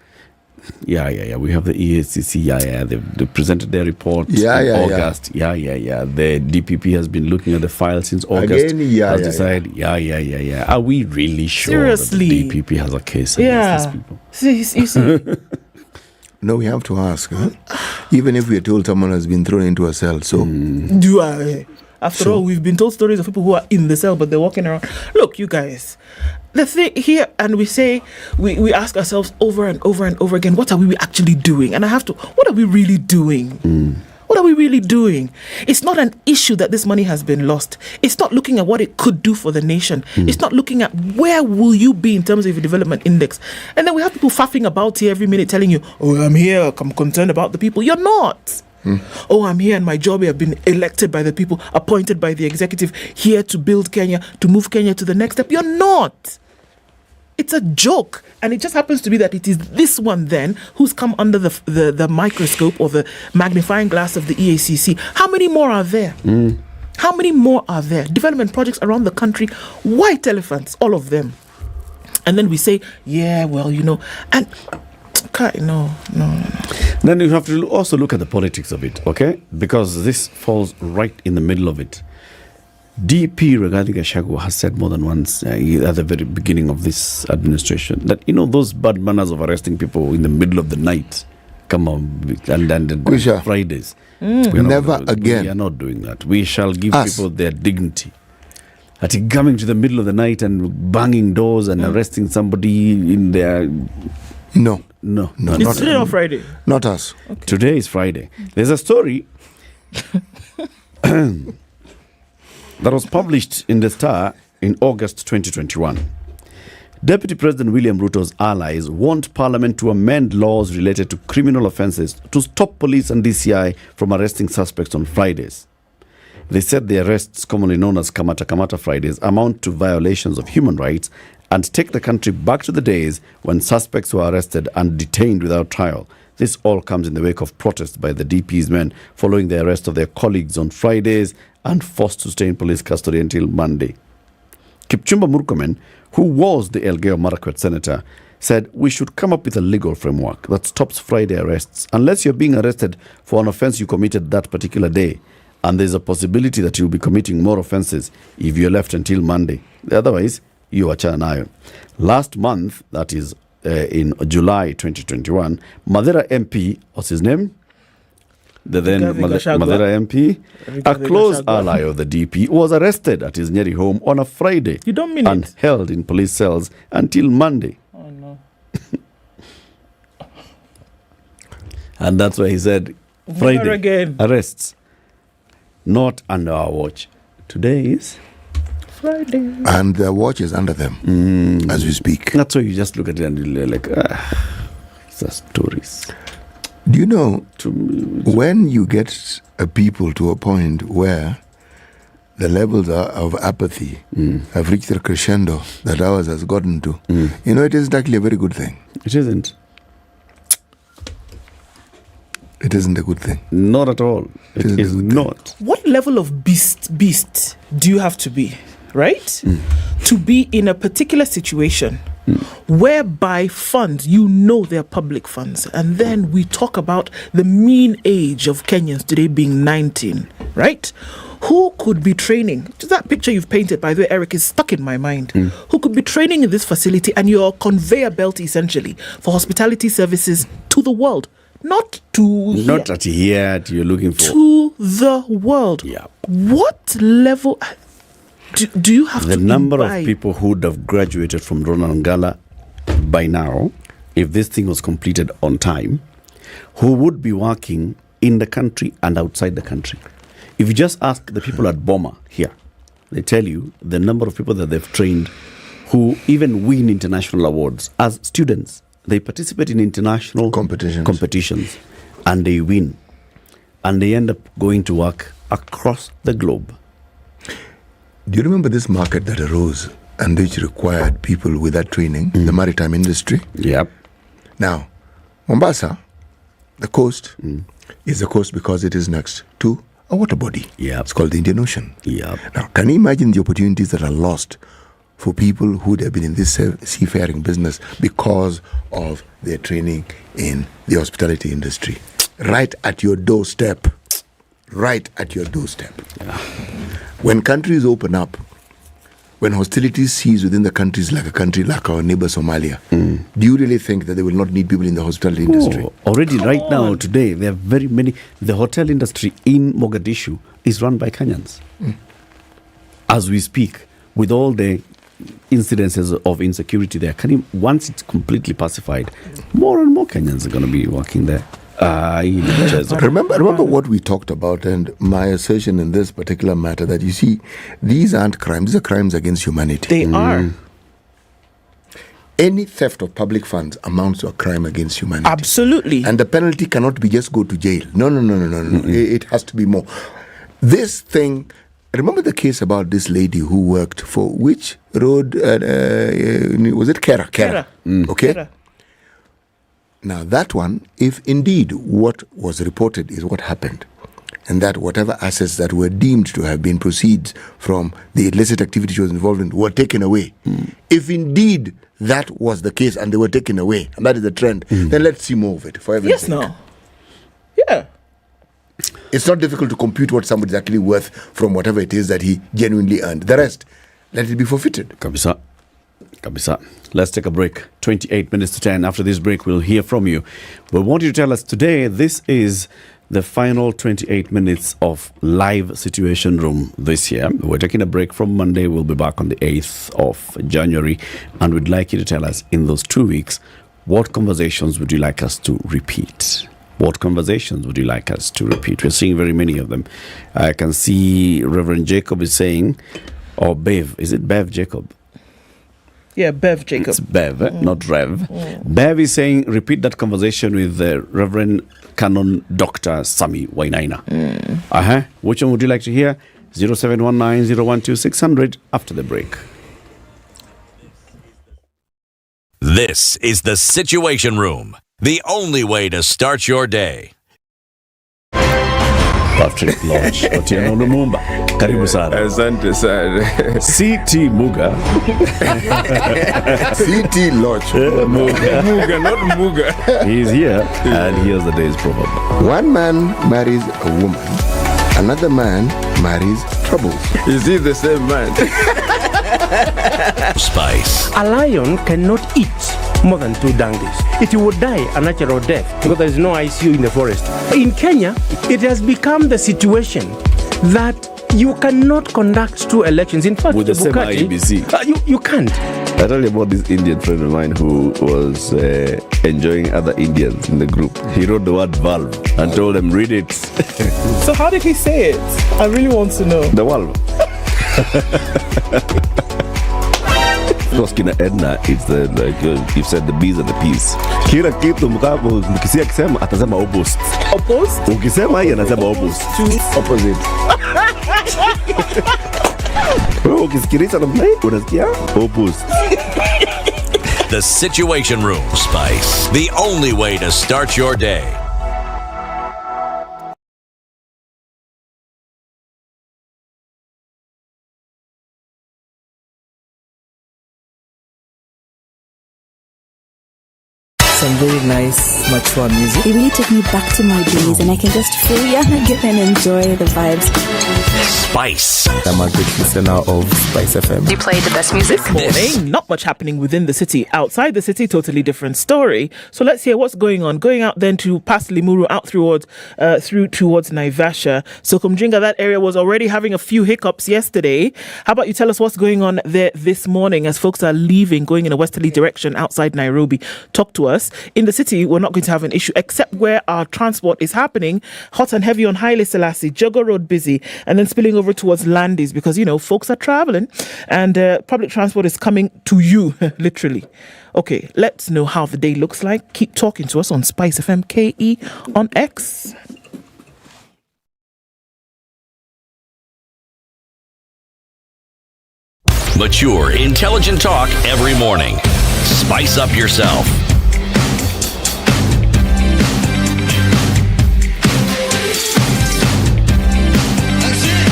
we have the EACC, they presented their report in August. The DPP has been looking at the file since August. Has decided, Are we really sure Seriously? that the DPP has a case against these people? You see. No, we have to ask. Even if we are told someone has been thrown into a cell, so... After all, we've been told stories of people who are in the cell, but they're walking around. Look, you guys, the thing here, and we say, we ask ourselves over and over and over again, what are we actually doing? And what are we really doing? What are we really doing? It's not an issue that this money has been lost. It's not looking at what it could do for the nation. It's not looking at where will you be in terms of your development index. And then we have people faffing about here every minute telling you, oh, I'm here, I'm concerned about the people. You're not. Oh, I'm here and my job, I've been elected by the people, appointed by the executive, here to build Kenya, to move Kenya to the next step. You're not. It's a joke. And it just happens to be that it is this one then who's come under the microscope or the magnifying glass of the EACC. How many more are there? How many more are there? Development projects around the country, white elephants, all of them. And then we say, yeah, well, and no. Then you have to also look at the politics of it, okay? Because this falls right in the middle of it. DP Rigathi Gachagua has said more than once at the very beginning of this administration that, those bad manners of arresting people in the middle of the night, come on, and Fridays. Never again. We are not doing that. We shall give people their dignity. At coming to the middle of the night and banging doors and arresting somebody in their... No. It's today or Friday? Not us. Okay. Today is Friday. There's a story that was published in the Star in August 2021. Deputy President William Ruto's allies want Parliament to amend laws related to criminal offences to stop police and DCI from arresting suspects on Fridays. They said the arrests, commonly known as Kamata Kamata Fridays, amount to violations of human rights and take the country back to the days when suspects were arrested and detained without trial. This all comes in the wake of protests by the DP's men following the arrest of their colleagues on Fridays and forced to stay in police custody until Monday. Kipchumba Murkomen, who was the Elgeyo Marakwet senator, said we should come up with a legal framework that stops Friday arrests unless you're being arrested for an offence you committed that particular day, and there's a possibility that you'll be committing more offences if you're left until Monday. Otherwise, you are Chanayo. Last month, that is in July 2021, Madera MP, what's his name? The then Madera MP, a close ally of the DP, was arrested at his Nyeri home on a Friday. You don't mean and it? held in police cells until Monday. Oh, no. And that's why he said, Friday again. Arrests, not under our watch. Today is Friday. And their watch is under them as we speak. That's why you just look at it and you're like, it's a stories. Do you know, when you get a people to a point where the levels of apathy have reached the crescendo that ours has gotten to, it isn't actually a very good thing. It isn't. It isn't a good thing. Not at all. It is not. What level of beast do you have to be, right? To be in a particular situation whereby funds, they're public funds. And then we talk about the mean age of Kenyans today being 19, right? Who could be training? That picture you've painted, by the way, Eric, is stuck in my mind. Who could be training in this facility and your conveyor belt, essentially, for hospitality services to the world? Not at here, you're looking for. To the world. Yeah. What level do you have the to number imbibe? of people who would have graduated from Ronald Ngala by now, if this thing was completed on time, who would be working in the country and outside the country? If you just ask the people at Boma here, they tell you the number of people that they've trained who even win international awards as students. They participate in international competitions and they win. And they end up going to work across the globe. Do you remember this market that arose and which required people with that training, the maritime industry? Yep. Now, Mombasa, the coast, is the coast because it is next to a water body. Yep. It's called the Indian Ocean. Yep. Now, can you imagine the opportunities that are lost for people who would have been in this seafaring business because of their training in the hospitality industry? Right at your doorstep. Right at your doorstep. Yeah. When countries open up, when hostilities cease within the countries, like a country like our neighbor Somalia, do you really think that they will not need people in the hospitality industry? Already right now, today, there are very many. The hotel industry in Mogadishu is run by Kenyans. As we speak, with all the incidences of insecurity there, once it's completely pacified, more and more Kenyans are going to be working there. Remember what we talked about, and my assertion in this particular matter, that you see, these aren't crimes, these are crimes against humanity. They are. Any theft of public funds amounts to a crime against humanity. Absolutely. And the penalty cannot be just go to jail. No. It has to be more. This thing, remember the case about this lady who worked for which road? Was it Kera? Okay. Kera. Now that one, if indeed what was reported is what happened, and that whatever assets that were deemed to have been proceeds from the illicit activity she was involved in were taken away. If indeed that was the case and they were taken away, and that is the trend, then let's see more of it for everything. Yes, no. Yeah. It's not difficult to compute what somebody's actually worth from whatever it is that he genuinely earned. The rest, let it be forfeited. Kabisa. Let's take a break. 28 minutes to 10. After this break, we'll hear from you. We want you to tell us today, this is the final 28 minutes of live Situation Room this year. We're taking a break from Monday. We'll be back on the 8th of January. And we'd like you to tell us in those 2 weeks, what conversations would you like us to repeat? What conversations would you like us to repeat? We're seeing very many of them. I can see Reverend Jacob is saying, or Bev. Is it Bev Jacob? Yeah, Bev Jacob. It's Bev, not Rev. Bev is saying, repeat that conversation with the Reverend Canon Dr. Sami Wainaina. Which one would you like to hear? 0719-012-600 after the break. This is the Situation Room, the only way to start your day. Patrick Lodge, Otieno Lumumba. Karibu sana. Asante sana. CT Muga. CT Lodge. Muga, not Muga. He's here, and here's the day's proverb. One man marries a woman, another man marries troubles. Is he the same man? Spice. A lion cannot eat more than 2 donkeys. It would die a natural death because there is no ICU in the forest. In Kenya, it has become the situation that you cannot conduct 2 elections. In fact, with the same IBC. You can't. I told you about this Indian friend of mine who was enjoying other Indians in the group. He wrote the word valve and told them, read it. So how did he say it? I really want to know. The valve. Because kina Edna, it's the, like you said, the bees and the peas. Kila kitu mkisia kisema atasema opposite. Opposite? Ukisema yeye anasema opposite. Opposite. Wewe ukisikiliza namna hii unasikia opposite. The Situation Room, Spice. The only way to start your day. Some very nice, mature music. It really took me back to my days, and I can just fully get and enjoy the vibes. Spice. I'm a big listener of SpiceFM. You play the best music. This morning, not much happening within the city. Outside the city, totally different story. So let's hear what's going on. Going out then to past Limuru, out through towards Naivasha. So Kumjinga, that area was already having a few hiccups yesterday. How about you tell us what's going on there this morning as folks are leaving, going in a westerly direction outside Nairobi? Talk to us. In the city, we're not going to have an issue except where our transport is happening. Hot and heavy on Haile Selassie, Jogo Road busy, and then spilling over towards Landis because, folks are traveling and public transport is coming to you, literally. Okay, let's know how the day looks like. Keep talking to us on SpiceFM KE on X. Mature, intelligent talk every morning. Spice up yourself.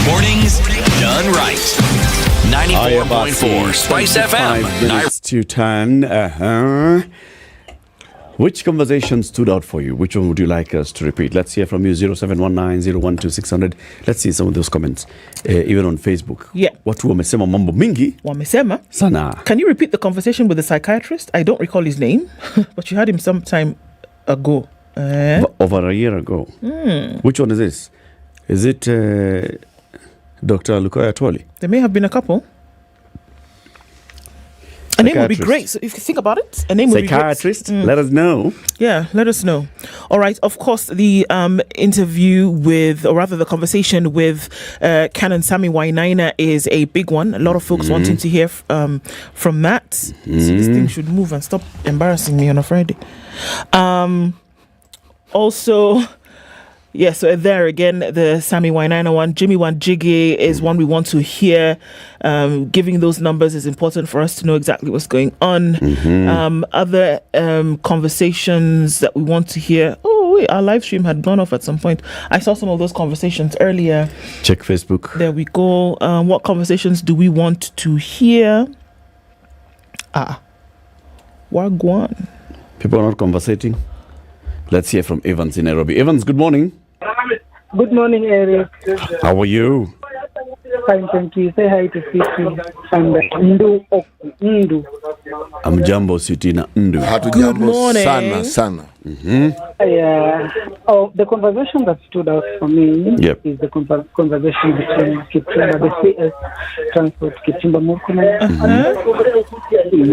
Mornings done right. 94.4 Spice FM. 5 minutes to 10. Which conversation stood out for you? Which one would you like us to repeat? Let's hear from you. 0719-012-600. Let's see some of those comments, even on Facebook. Yeah. Watu wamesema mambo mingi. Wamesema sana. Can you repeat the conversation with the psychiatrist? I don't recall his name, but you had him some time ago. Over a year ago. Which one is this? Is it Dr. Lukoya Twali? There may have been a couple. A name would be great. So if you think about it, a name would be great. Psychiatrist, let us know. Yeah, let us know. All right. Of course, the interview with, or rather the conversation with Canon Sami Wainaina is a big one. A lot of folks wanting to hear from that. So this thing should move and stop embarrassing me on a Friday. Also... yeah, so there again, the Sami Wainaina one. Jimmy Wanjigi is one we want to hear. Giving those numbers is important for us to know exactly what's going on. Other conversations that we want to hear. Oh, our live stream had gone off at some point. I saw some of those conversations earlier. Check Facebook. There we go. What conversations do we want to hear? Wagwan. People are not conversating. Let's hear from Evans in Nairobi. Evans, good morning. Good morning, Eric. How are you? Fine, thank you. Say hi to Siti and Ndu. I'm Jambo Sitina Ndu. Good morning. Sana. The conversation that stood out for me is the conversation between Kitimba, the CS Transport, Kitimba Murkomen.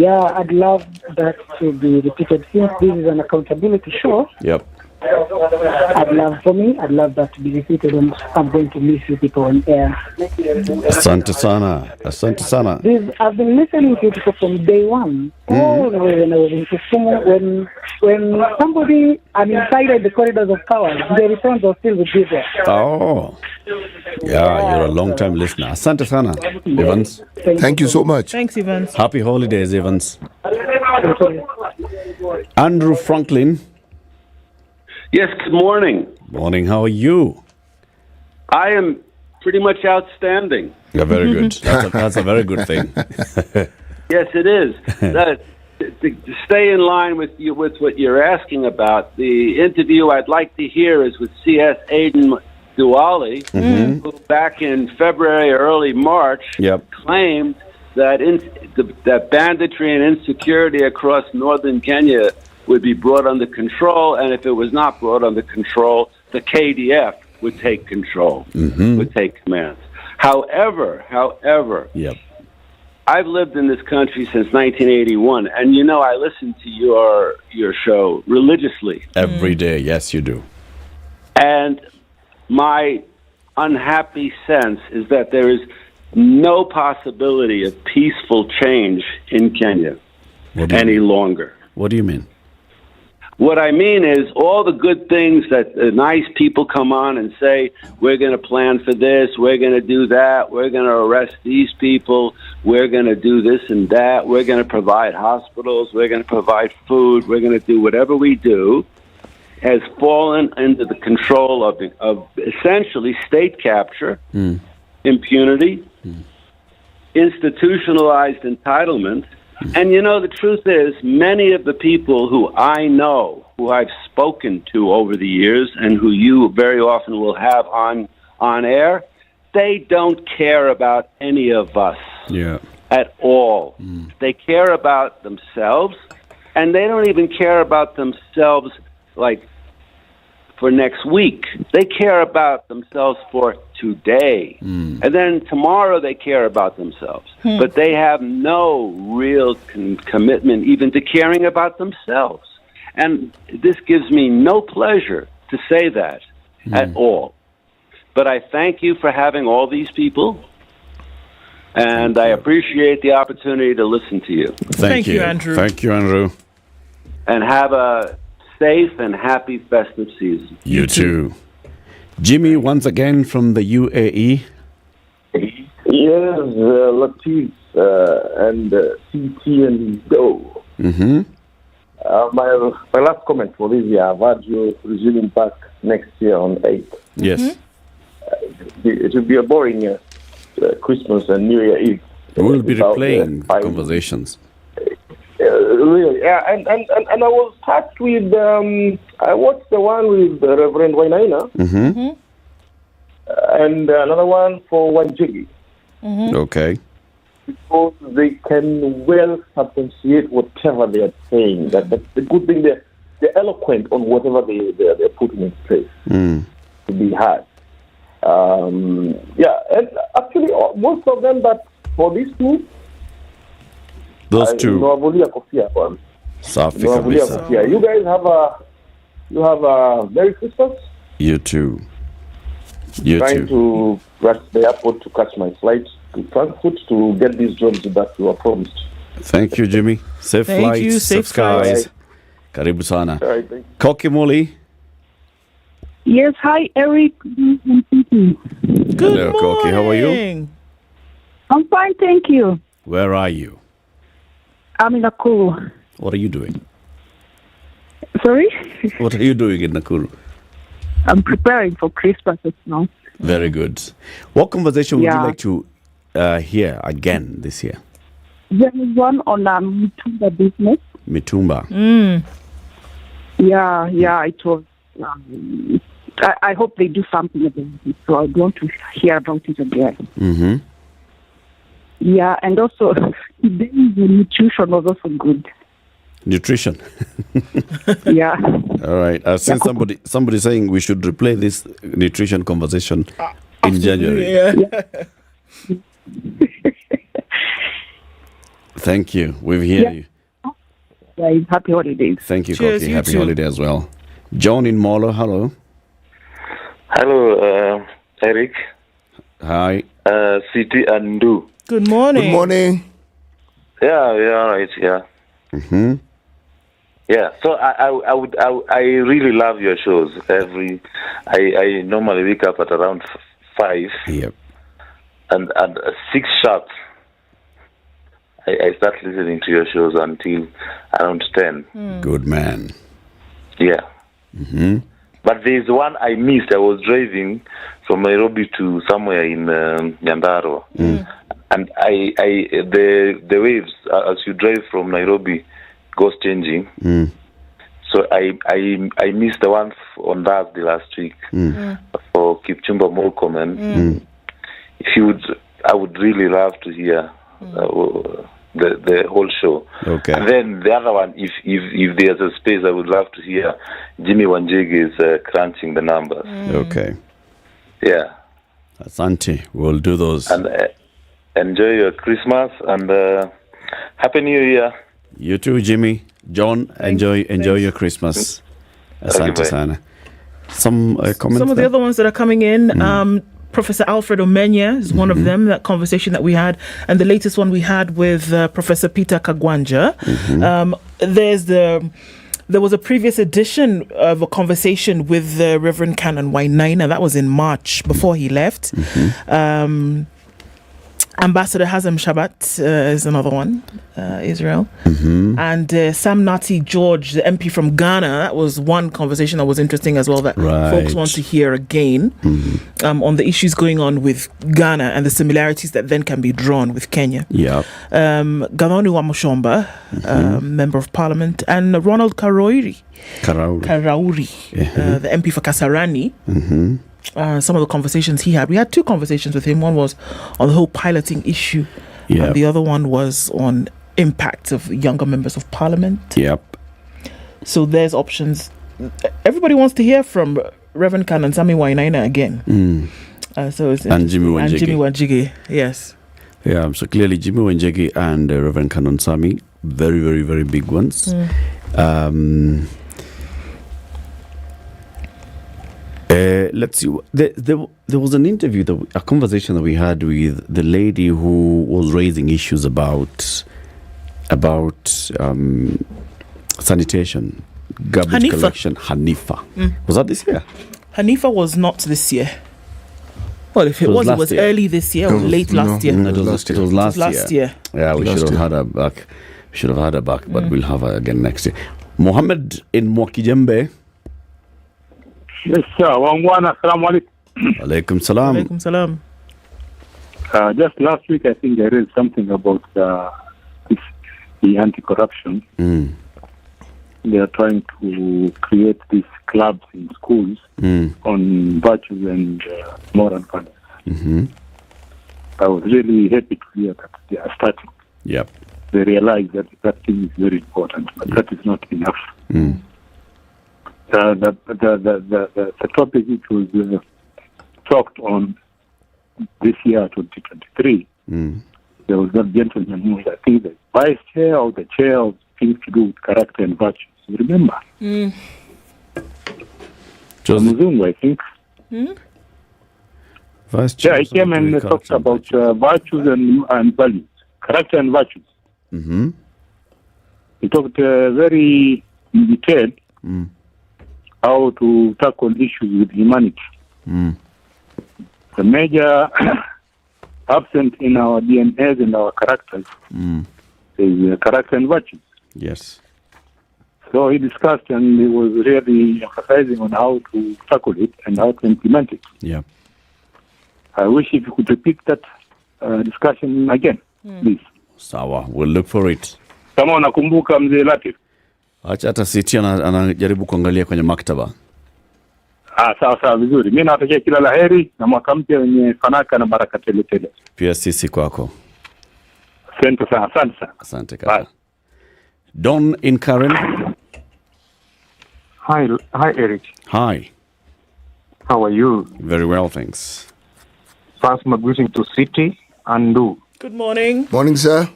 Yeah, I'd love that to be repeated since this is an accountability show. Yep. I'd love that to be repeated, and I'm going to miss you people on air. Asante sana. I've been listening to people from day one. All the way when I was in Kisumu, when somebody, inside the corridors of power, the returns are still with you there. Oh. Yeah, you're a long-time listener. Asante sana, Evans. Thank you so much. Thanks, Evans. Happy holidays, Evans. Andrew Franklin. Yes, good morning. Morning, how are you? I am pretty much outstanding. You're very good. That's a very good thing. Yes, it is. To stay in line with what you're asking about, the interview I'd like to hear is with CS Aiden Duale, who back in February or early March claimed that that banditry and insecurity across northern Kenya would be brought under control, and if it was not brought under control, the KDF would take control, would take command. However, I've lived in this country since 1981, and I listen to your show religiously. Every day, yes, you do. And my unhappy sense is that there is no possibility of peaceful change in Kenya any longer. What do you mean? What I mean is all the good things that nice people come on and say, we're going to plan for this, we're going to do that, we're going to arrest these people, we're going to do this and that, we're going to provide hospitals, we're going to provide food, we're going to do whatever we do, has fallen into the control of essentially state capture, impunity, institutionalized entitlement. And the truth is, many of the people who I know, who I've spoken to over the years, and who you very often will have on air, they don't care about any of us at all. They care about themselves, and they don't even care about themselves like for next week. They care about themselves for today. And then tomorrow they care about themselves. But they have no real commitment even to caring about themselves. And this gives me no pleasure to say that at all. But I thank you for having all these people. And I appreciate the opportunity to listen to you. Thank you, Andrew. Thank you, Andrew. And have a safe and happy festive season. You too. Jimmy, once again from the UAE. Yes, Latif and CT and Do. My last comment for this year, I've had you resuming back next year on 8th. Yes. It will be a boring Christmas and New Year Eve. We will be replaying conversations. Really, yeah, and I was touched with, I watched the one with Reverend Wainaina, and another one for Wanjigi. Okay. Because they can well substantiate whatever they are saying. That's the good thing. They're eloquent on whatever they're putting in place to be heard. Yeah, and actually, most of them, but for these two, those two. Safi kabisa. You guys have a Merry Christmas. You too. Trying to rush the airport to catch my flight to Frankfurt to get these jobs that you were promised. Thank you, Jimmy. Safe Thank flights, you. safe skies. Karibu sana. Koki Muli. Yes, hi, Eric. Hello, Koki. How are you? I'm fine, thank you. Where are you? I'm in Nakuru. What are you doing? Sorry? What are you doing in Nakuru? I'm preparing for Christmas now. Very good. What conversation would you Yeah. like to hear again this year? There is one on Mitumba business. Mitumba. Yeah, it was. I hope they do something about it, so I want to hear about it again. Mm-hmm. Yeah, and also, the nutrition was also good. Nutrition. Yeah. All right. I've seen somebody saying we should replay this nutrition conversation in January. Yeah. Thank you. We hear you. Yeah, happy holidays. Thank you, Cheers, Koki. you Happy too. holiday as well. John in Molo, hello. Hello, Eric. Hi. City and Do. Good morning. Good morning. Yeah, right. Yeah. Mm-hmm. Yeah. So I really love your shows. I normally wake up at around 5. Yep. And at 6 sharp, I start listening to your shows until around 10. Good man. Yeah. Mm-hmm. But there's one I missed. I was driving from Nairobi to somewhere in Nyandarua, and the waves as you drive from Nairobi goes changing. So I missed the one on Thursday last week for Kipchumba Murkomen. If you would, I would really love to hear the whole show. Okay. And then the other one, if there's a space, I would love to hear Jimmy Wanjigi's crunching the numbers. Okay. Yeah. Asante. We'll do those. And enjoy your Christmas and Happy New Year. You too, Jimmy. John, enjoy your Christmas. Asante bye. sana. Some comments? Some of the other ones that are coming in, Professor Alfred Omenya is one of them, that conversation that we had. And the latest one we had with Professor Peter Kagwanja. There was a previous edition of a conversation with Reverend Canon Wainaina. That was in March, before he left. Ambassador Hazem Shabat is another one, Israel. And Sam Nati George, the MP from Ghana, that was one conversation that was interesting as well, that folks want to hear again on the issues going on with Ghana and the similarities that then can be drawn with Kenya. Yeah. Gavanu Wamushomba, Member of Parliament, and Ronald Karauri, the MP for Kasarani. Some of the conversations he had. We had 2 conversations with him. One was on the whole piloting issue. And the other one was on impact of younger members of parliament. Yep. So there's options. Everybody wants to hear from Reverend Canon Sami Wainaina again. So it's and Jimmy Wanjigi. And Jimmy Wanjigi, yes. Yeah, so clearly Jimmy Wanjigi and Reverend Canon Sami, very, very, very big ones. Let's see. There was an interview, a conversation that we had with the lady who was raising issues about sanitation, garbage collection. Hanifa. Was that this year? Hanifa was not this year. Well, if it was early this year or late last year. It was last year. Yeah, we should have had her back. But we'll have her again next year. Mohammed in Mwakijembe. Yes, sir. Wangwana, assalamu alaikum. Alaikum salam. Alaikum salam. Just last week, I think I read something about the anti-corruption. They are trying to create these clubs in schools on virtues and moral values. I was really happy to hear that they are starting. Yep. They realize that thing is very important, but that is not enough. The topic which was talked on this year, 2023, there was that gentleman who was, I think, the vice chair or the chair of things to do with character and virtues. You remember? Muzungu, I think. Vice chair. Yeah, he came and talked about virtues and values, character and virtues. He talked very in detail how to tackle issues with humanity. The major absent in our DNAs and our characters is character and virtues. Yes. So he discussed and he was really emphasizing on how to tackle it and how to implement it. Yeah. I wish if you could repeat that discussion again, please. Sawa, we'll look for it. Kama unakumbuka mzee Latif. Acha hata Siti anajaribu kuangalia kwenye maktaba. Sawa vizuri. Mimi nawatakia kila laheri na mwaka mpya wenye fanaka na baraka tele tele. Pia sisi kwako. Asante sana. Asante kaka. Don in Karen. Hi Eric. Hi. How are you? Very well, thanks. First, my greeting to City and Du. Good morning. Morning, sir.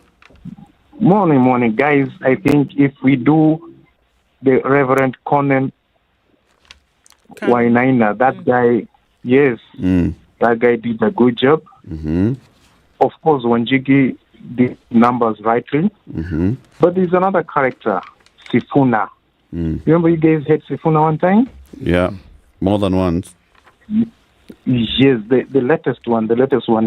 Morning, guys. I think if we do the Reverend Conan Wainaina, that guy, yes, that guy did a good job. Mm-hmm. Of course, Wanjigi did numbers rightly. Mm-hmm. But there's another character, Sifuna. Mm. Remember you guys had Sifuna one time? Yeah, more than once. Yes, the latest one,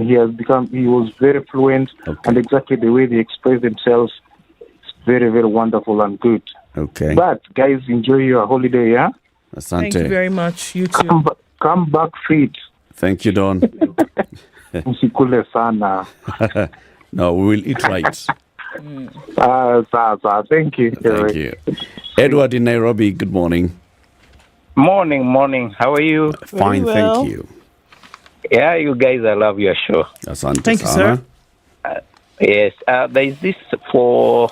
he was very fluent, and exactly the way they express themselves is very, very wonderful and good. Okay. But guys, enjoy your holiday, yeah? Asante. Thank you very much. You too. Come back fit. Thank you, Don. Usikule sana. No, we will eat right. Thank you. Thank you. Edward in Nairobi, good morning. Morning. How are you? Fine, thank you. Yeah, you guys, I love your show. Asante. Thank you, sir. Yes, there is this for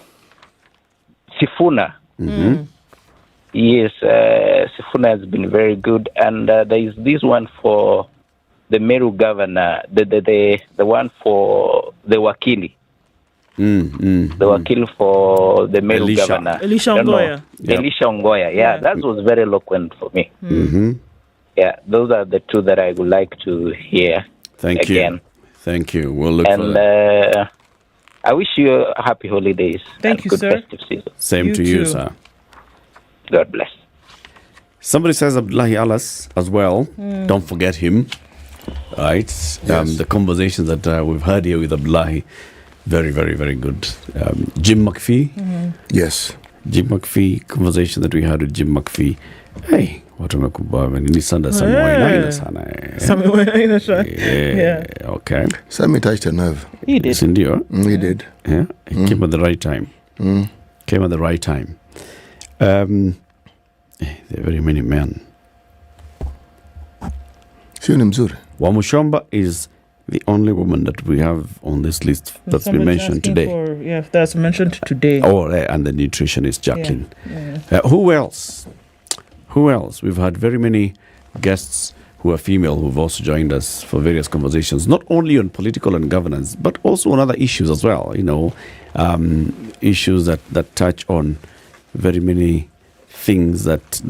Sifuna. Mm-hmm. Yes, Sifuna has been very good, and there is this one for the Meru governor, the one for the Wakili. The Wakil for the Meru governor. Elisha Ongoya. Yep. Elisha Ongoya, yeah, that was very eloquent for me. Mm-hmm. Yeah, those are the two that I would like to hear. Thank you. Thank you. We'll look for that. And I wish you happy holidays. Thank you, good sir. Festive season. Same to you, sir. God bless. Somebody says Abdullahi Alas as well. Don't forget him. Right? The conversations that we've had here with Abdullahi, very, very, very good. Jim McPhee. Yes. Jim McPhee, conversation that we had with Jim McPhee. Hey, what am I ni Sanda Samoa sana. Samoa Yeah. Okay. Sammy touched a nerve. He did. He did. Yeah. He came at the right time. Came at the right time. There are very many men. Wamushomba is the only woman that we have on this list that's been mentioned today. That's mentioned today. Oh, and the nutritionist Jacqueline. Yeah. Who else? We've had very many guests who are female who've also joined us for various conversations, not only on political and governance, but also on other issues as well. Issues that touch on very many things that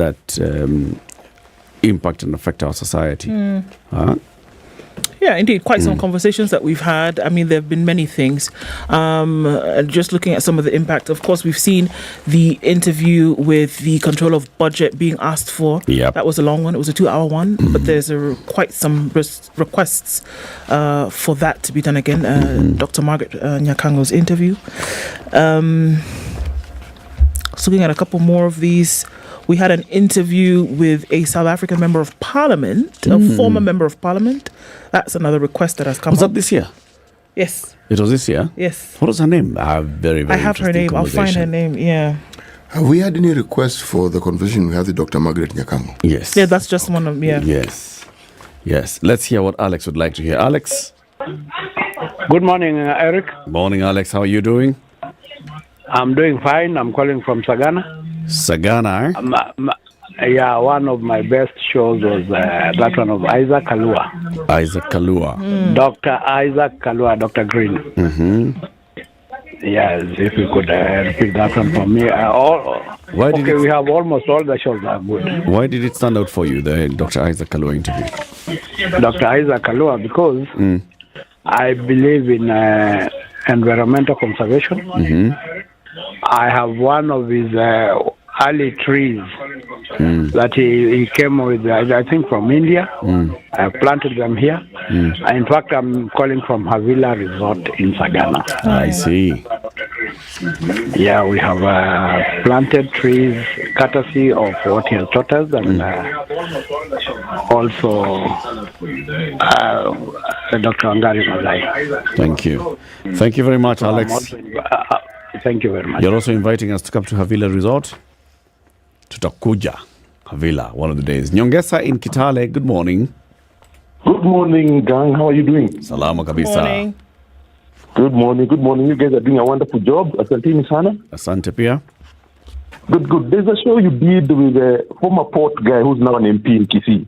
impact and affect our society. Yeah, indeed. Quite some conversations that we've had. I mean, there have been many things. Just looking at some of the impact, of course, we've seen the interview with the control of budget being asked for. Yep. That was a long one. It was a 2-hour one. But there's quite some requests for that to be done again. Dr. Margaret Nyakango's interview. So looking at a couple more of these. We had an interview with a South African member of parliament, a former member of parliament. That's another request that has come up. Was that this year? Yes. It was this year? Yes. What was her name? Very, very I have her name. I'll find her name, yeah. Have we had any requests for the conversation we had with Dr. Margaret Nyakango? Yes. Yeah, that's just one of them, yeah. Yes. Let's hear what Alex would like to hear. Alex? Good morning, Eric. Morning, Alex. How are you doing? I'm doing fine. I'm calling from Sagana. Sagana, yeah, one of my best shows was that one of Isaac Kalua. Dr. Isaac Kalua, Dr. Green. Yes, if you could repeat that one for me. We have almost all the shows are good. Why did it stand out for you, the Dr. Isaac Kalua interview? Dr. Isaac Kalua, because I believe in environmental conservation. I have one of his early trees that he came with, I think from India. I planted them here. In fact, I'm calling from Havila Resort in Sagana. I see. Yeah, we have planted trees courtesy of what he has taught us, and also Dr. Angari Mazai. Thank you. Thank you very much, Alex. Thank you very much. You're also inviting us to come to Havila Resort. Tutakuja Havila one of the days. Nyongesa in Kitale, good morning. Good morning, gang. How are you doing? Salama kabisa. Good morning. Good morning. You guys are doing a wonderful job. Asanteni sana. Asante pia. Good. There's a show you did with a former port guy who's now an MP in Kisii.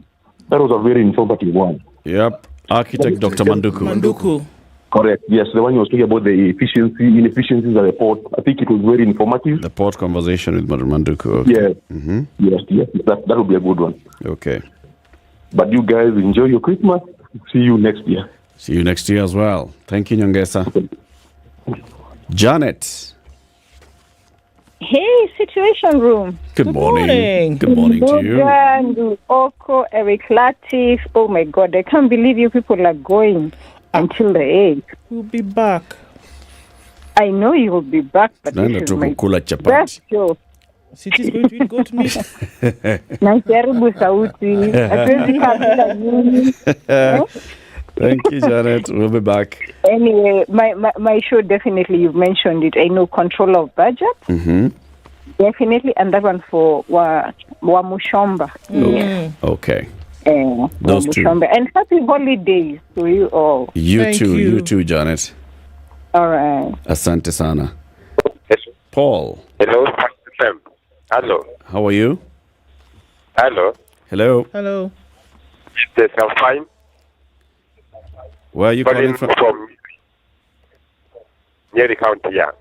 That was a very informative one. Yep. Architect Dr. Manduku. Correct. Yes, the one you was talking about the inefficiencies of the port. I think it was very informative. The port conversation with Madam Manduku. Okay. Yes. Mm-hmm. Yes. That would be a good one. Okay. But you guys enjoy your Christmas. See you next year. See you next year as well. Thank you, Nyongesa. Janet. Hey, Situation Room. Good morning. Good morning to you. Ndu Oko, Eric Latif. Oh my God, I can't believe you people are going until the 8th. We'll be back. I know you will be back, but this is my best show. City's going to eat goat meat. Najaribu sauti. Hatuwezi kabila nyinyi. Thank you, Janet. We'll be back. Anyway, my show, definitely, you've mentioned it. I know control of budget. Mm-hmm. Definitely, and that one for wa Mushomba. Yeah. Okay. Those two. And happy holidays to you all. You too, Janet. All right. Asante sana. Paul. Hello, SpiceFM. Hello. How are you? Hello. Hello. Yes, I'm fine. Where are you calling from? From Nyeri County, yeah.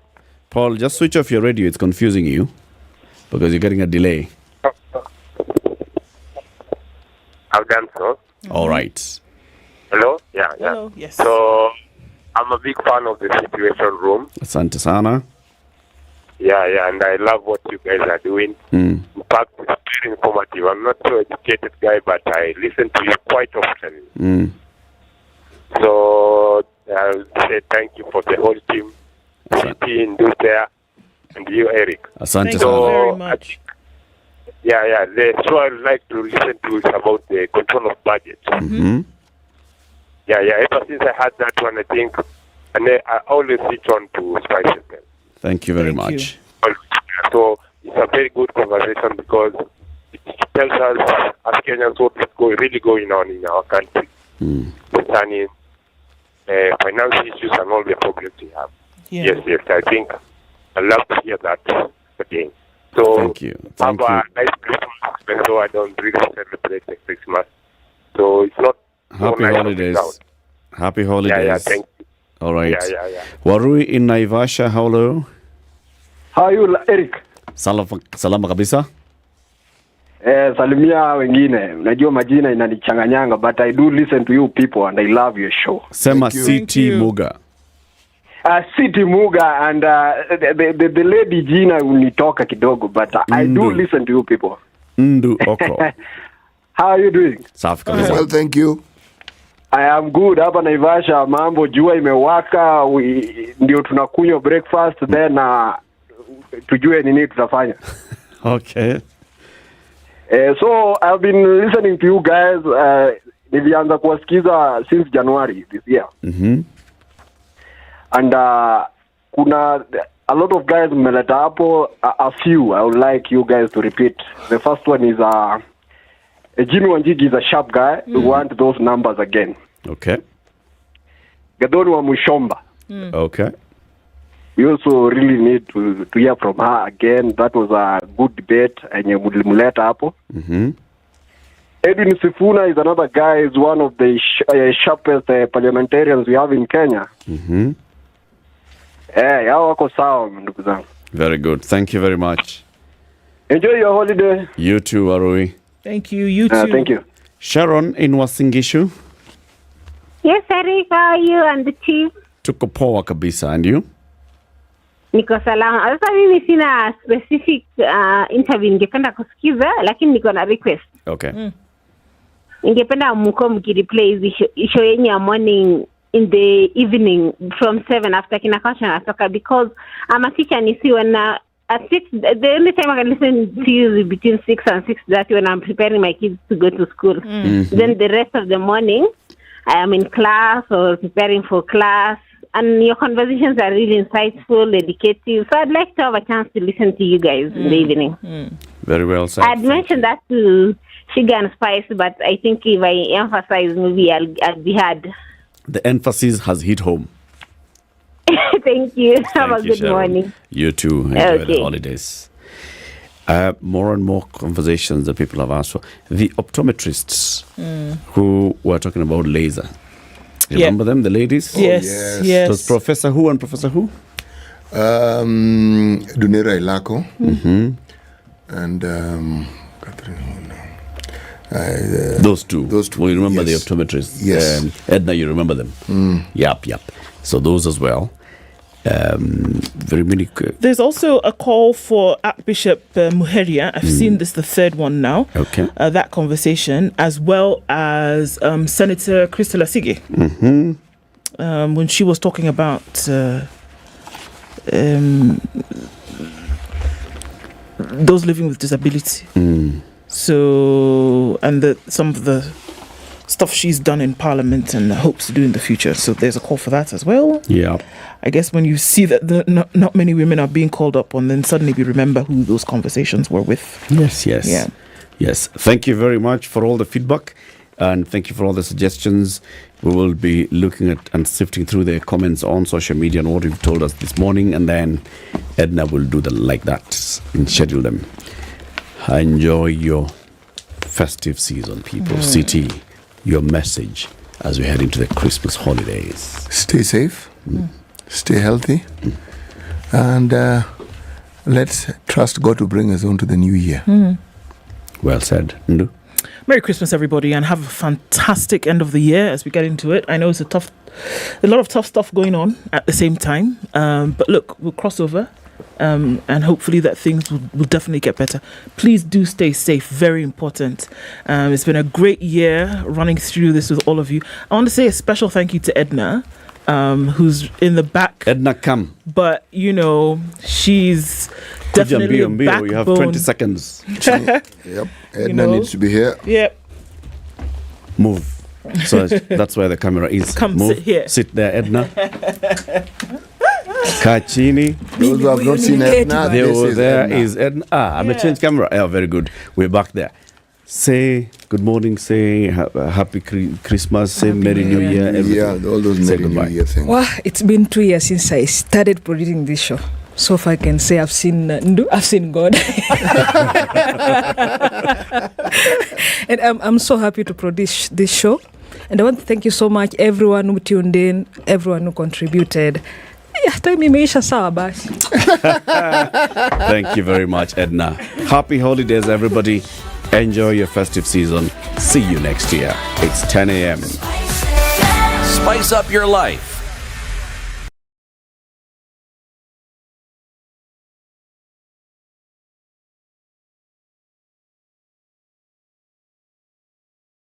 Paul, just switch off your radio. It's confusing you because you're getting a delay. I've done so. All right. Hello? Yeah. Hello, yes. So, I'm a big fan of the Situation Room. Asante sana. Yeah, and I love what you guys are doing. In fact, it's very informative. I'm not so educated guy, but I listen to you quite often. So, I'll say thank you for the whole team. Team, there, and you, Eric. Asante thank you very much. The show I would like to listen to is about the control of budget. Mm-hmm. Ever since I had that one, I think, and I always switch on to SpiceFM. Thank you very much. So it's a very good conversation because it tells us as Kenyans what is really going on in our country concerning finance issues and all the problems we have. Yeah. Yes, I think I'd love to hear that again. So thank you. Have a nice Christmas, even though I don't really celebrate the Christmas. So it's not Happy holidays. Happy holidays. Yeah, thank you. All right. Yeah. Warui in Naivasha, hello. How are you, Eric? Salama kabisa. Salimia wengine. Unajua majina inanichanganyanga, but I do listen to you people and I love your show. Sema City Muga. City Muga and the lady Gina unitoka kidogo, but I do listen to you people. Ndu Oko. How are you doing? Safi kabisa. Well, thank you. I am good. Hapa Naivasha mambo jua imewaka, ndio tunakunywa breakfast then tujue nini tutafanya. Okay. So I've been listening to you guys. Nilianza kuwasikiza since January this year. Mm-hmm. And kuna a lot of guys mmeleta hapo, a few I would like you guys to repeat. The first one is Jimmy Wanjigi is a sharp guy. We want those numbers again. Okay. Gadoni wa Mushomba. Okay. We also really need to hear from her again. That was a good debate enye mulimuleta hapo. Mm-hmm. Edwin Sifuna is another guy, is one of the sharpest parliamentarians we have in Kenya. Mm-hmm. Yao wako sawa ndugu zangu. Very good. Thank you very much. Enjoy your holiday. You too, Arui. Thank you. You too. Thank you. Sharon in Wasingishu. Yes, Eric, how are you and the chief? Tuko poa kabisa. And you? Niko salama. Sasa mimi sina specific interview ningependa kusikiza, lakini niko na request. Okay. Ningependa mko mkireplay hizi show yenye ya morning in the evening from 7 after kinakasha natoka, because I'm a teacher and you see when at 6, the only time I can listen to you is between 6 and 6:30 when I'm preparing my kids to go to school. Mm-hmm. Then the rest of the morning I am in class or preparing for class, and your conversations are really insightful, educative. So I'd like to have a chance to listen to you guys in the evening. Very well said. I'd mentioned that to Sugar and Spice, but I think if I emphasize, maybe I'll be heard. The emphasis has hit home. Thank you. Have a Thank you, good Sharon. morning. You too. Enjoy the holidays. More and more conversations that people have asked for. The optometrists who were talking about laser. Remember them, the ladies? Yes, yes. It was Professor who and Professor who? Dunera Ilako. And Those two. We remember the optometrists. Yes. Edna, you remember them? Yep. So those as well. Very many. There's also a call for Archbishop Muheria. I've seen this, the third one now. Okay. That conversation, as well as Senator Crystal Asige. When she was talking about those living with disability. So, and some of the stuff she's done in Parliament and hopes to do in the future. So there's a call for that as well. Yeah. I guess when you see that not many women are being called up on, then suddenly we remember who those conversations were with. Yes. Yeah. Yes. Thank you very much for all the feedback, and thank you for all the suggestions. We will be looking at and sifting through the comments on social media and what you've told us this morning, and then Edna will do them like that and schedule them. Enjoy your festive season, people. CT, your message as we head into the Christmas holidays. Stay safe, stay healthy, and let's trust God to bring us on to the new year. Well said. Ndu? Merry Christmas, everybody, and have a fantastic end of the year as we get into it. I know it's a lot of tough stuff going on at the same time, but look, we'll cross over. And hopefully that things will definitely get better. Please do stay safe. Very important. It's been a great year running through this with all of you. I want to say a special thank you to Edna, who's in the back. Edna, come. But, she's definitely a backbone. You have 20 seconds. Yep. Edna needs to be here. Yep. Move. So that's where the camera is. Come Move. sit here. Sit there, Edna. Kachini. Those who have not seen Edna, there is Edna. I'm going to change camera. Oh, very good. We're back there. Say good morning, say happy Christmas, say Merry New Year. Yeah, all those Merry New Year things. Well, it's been 2 years since I started producing this show. So if I can say I've seen Ndu, I've seen God. And I'm so happy to produce this show. And I want to thank you so much, everyone who tuned in, everyone who contributed. Thank you very much, Edna. Happy holidays, everybody. Enjoy your festive season. See you next year. It's 10 a.m. Spice up your life